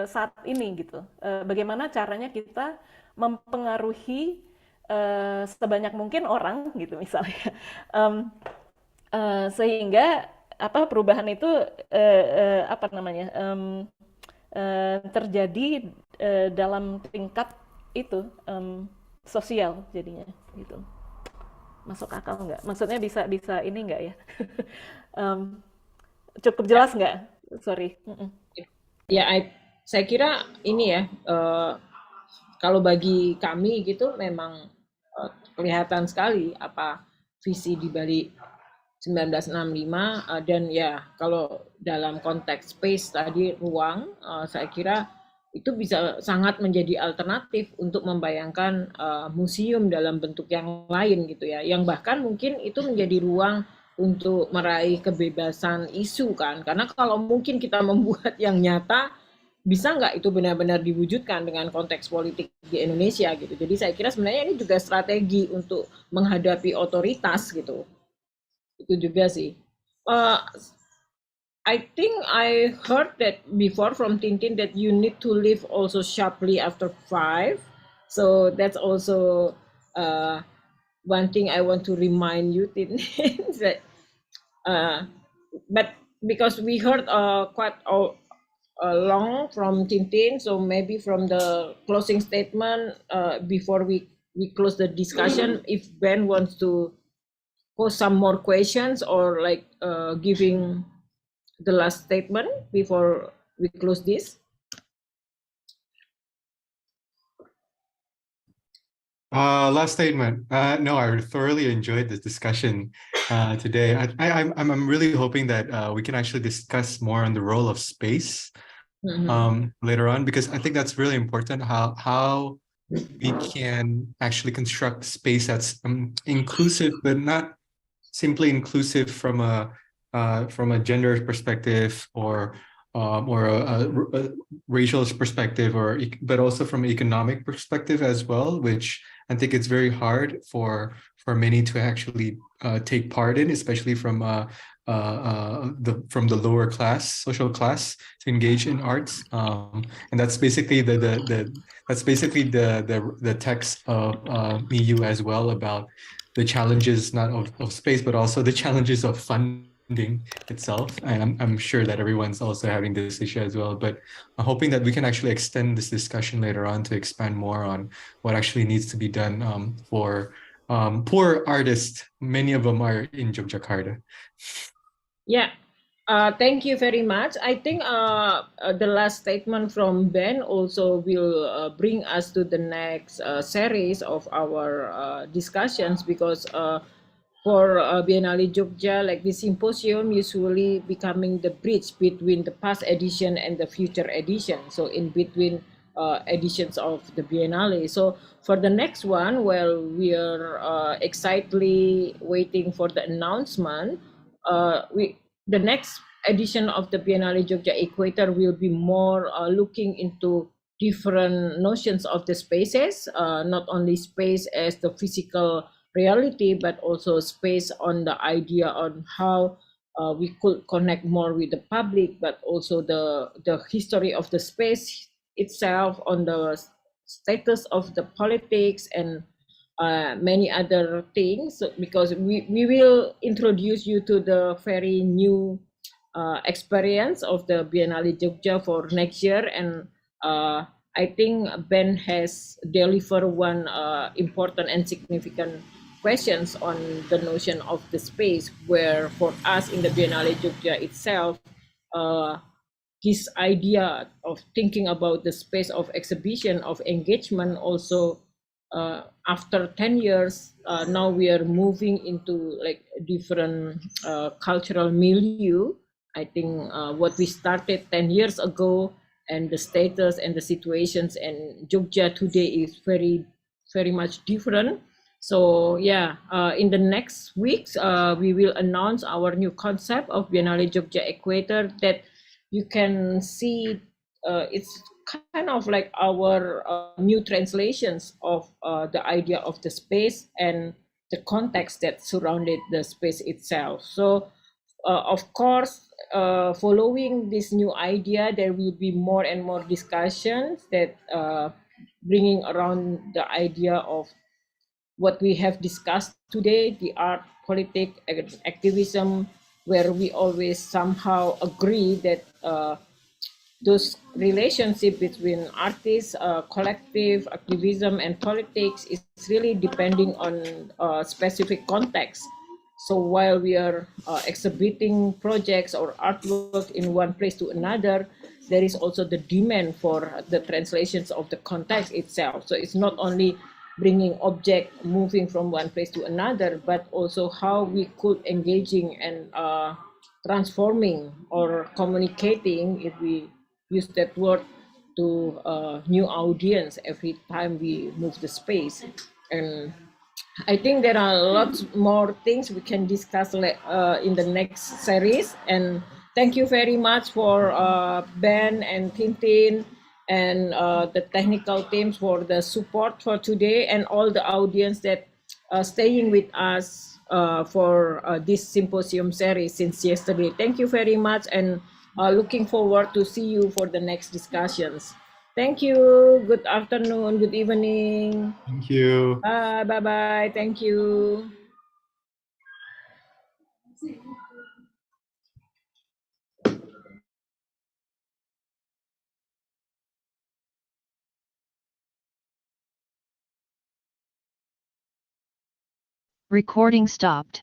B: saat ini gitu, bagaimana caranya kita mempengaruhi sebanyak mungkin orang gitu misalnya, sehingga perubahan itu terjadi dalam tingkat itu sosial jadinya gitu. Masuk akal nggak? Maksudnya bisa ini nggak ya? Cukup jelas nggak? Sorry.
A: Ya, saya kira ini ya, kalau bagi kami gitu memang kelihatan sekali apa visi di balik 1965, dan ya kalau dalam konteks space tadi ruang, saya kira itu bisa sangat menjadi alternatif untuk membayangkan museum dalam bentuk yang lain gitu ya, yang bahkan mungkin itu menjadi ruang untuk meraih kebebasan isu kan, karena kalau mungkin kita membuat yang nyata, bisa nggak itu benar-benar diwujudkan dengan konteks politik di Indonesia gitu. Jadi saya kira sebenarnya ini juga strategi untuk menghadapi otoritas gitu. Itu juga sih. I think I heard that before from Tintin that you need to leave also sharply after 5. So that's also one thing I want to remind you, Tintin, that but because we heard quite long from Tintin, so maybe from the closing statement before we close the discussion, if Ben wants to pose some more questions or like giving the last statement before we close this.
C: Last statement. No, I thoroughly enjoyed this discussion today. I'm really hoping that we can actually discuss more on the role of space later on, because I think that's really important. How we can actually construct space that's inclusive, but not simply inclusive from a gender perspective or a racial perspective, but also from an economic perspective as well, which I think it's very hard for many to actually take part in, especially from the lower class, social class, to engage in arts, and that's basically the text of MIU as well, about the challenges not of space, but also the challenges of funding itself. And I'm sure that everyone's also having this issue as well, but I'm hoping that we can actually extend this discussion later on to expand more on what actually needs to be done for poor artists. Many of them are in Yogyakarta.
A: Yeah, thank you very much. I think the last statement from Ben also will bring us to the next series of our discussions, because for Biennale Jogja, like the symposium usually becoming the bridge between the past edition and the future edition. So in between editions of the Biennale. So for the next one, well, we are excitedly waiting for the announcement. The next edition of the Biennale Jogja Equator will be more looking into different notions of the spaces, not only space as the physical reality, but also space on the idea on how we could connect more with the public, but also the history of the space itself, on the status of the politics, and many other things, because we will introduce you to the very new experience of the Biennale Jogja for next year. And I think Ben has delivered one important and significant questions on the notion of the space, where for us in the Biennale Jogja itself, his idea of thinking about the space of exhibition, of engagement also, after 10 years, now we are moving into like different cultural milieu. I think what we started 10 years ago, and the status and the situations and Jogja today is very, very much different. So yeah, in the next weeks, we will announce our new concept of Biennale Jogja Equator, that you can see it's kind of like our new translations of the idea of the space and the context that surrounded the space itself. So of course, following this new idea, there will be more and more discussions that bringing around the idea of what we have discussed today, the art, politics, activism, where we always somehow agree that those relationship between artists, collective activism, and politics is really depending on specific context. So while we are exhibiting projects or artwork in one place to another, there is also the demand for the translations of the context itself. So it's not only bringing object moving from one place to another, but also how we could engaging and transforming or communicating, if we use that word, to new audience every time we move the space. And I think there are lots more things we can discuss in the next series. And thank you very much for Ben and Tintin and the technical teams for the support for today, and all the audience that staying with us for this symposium series since yesterday. Thank you very much, and looking forward to see you for the next discussions. Thank you. Good afternoon. Good evening.
C: Thank you.
A: Bye. Bye. Bye. Thank you.
G: Recording stopped.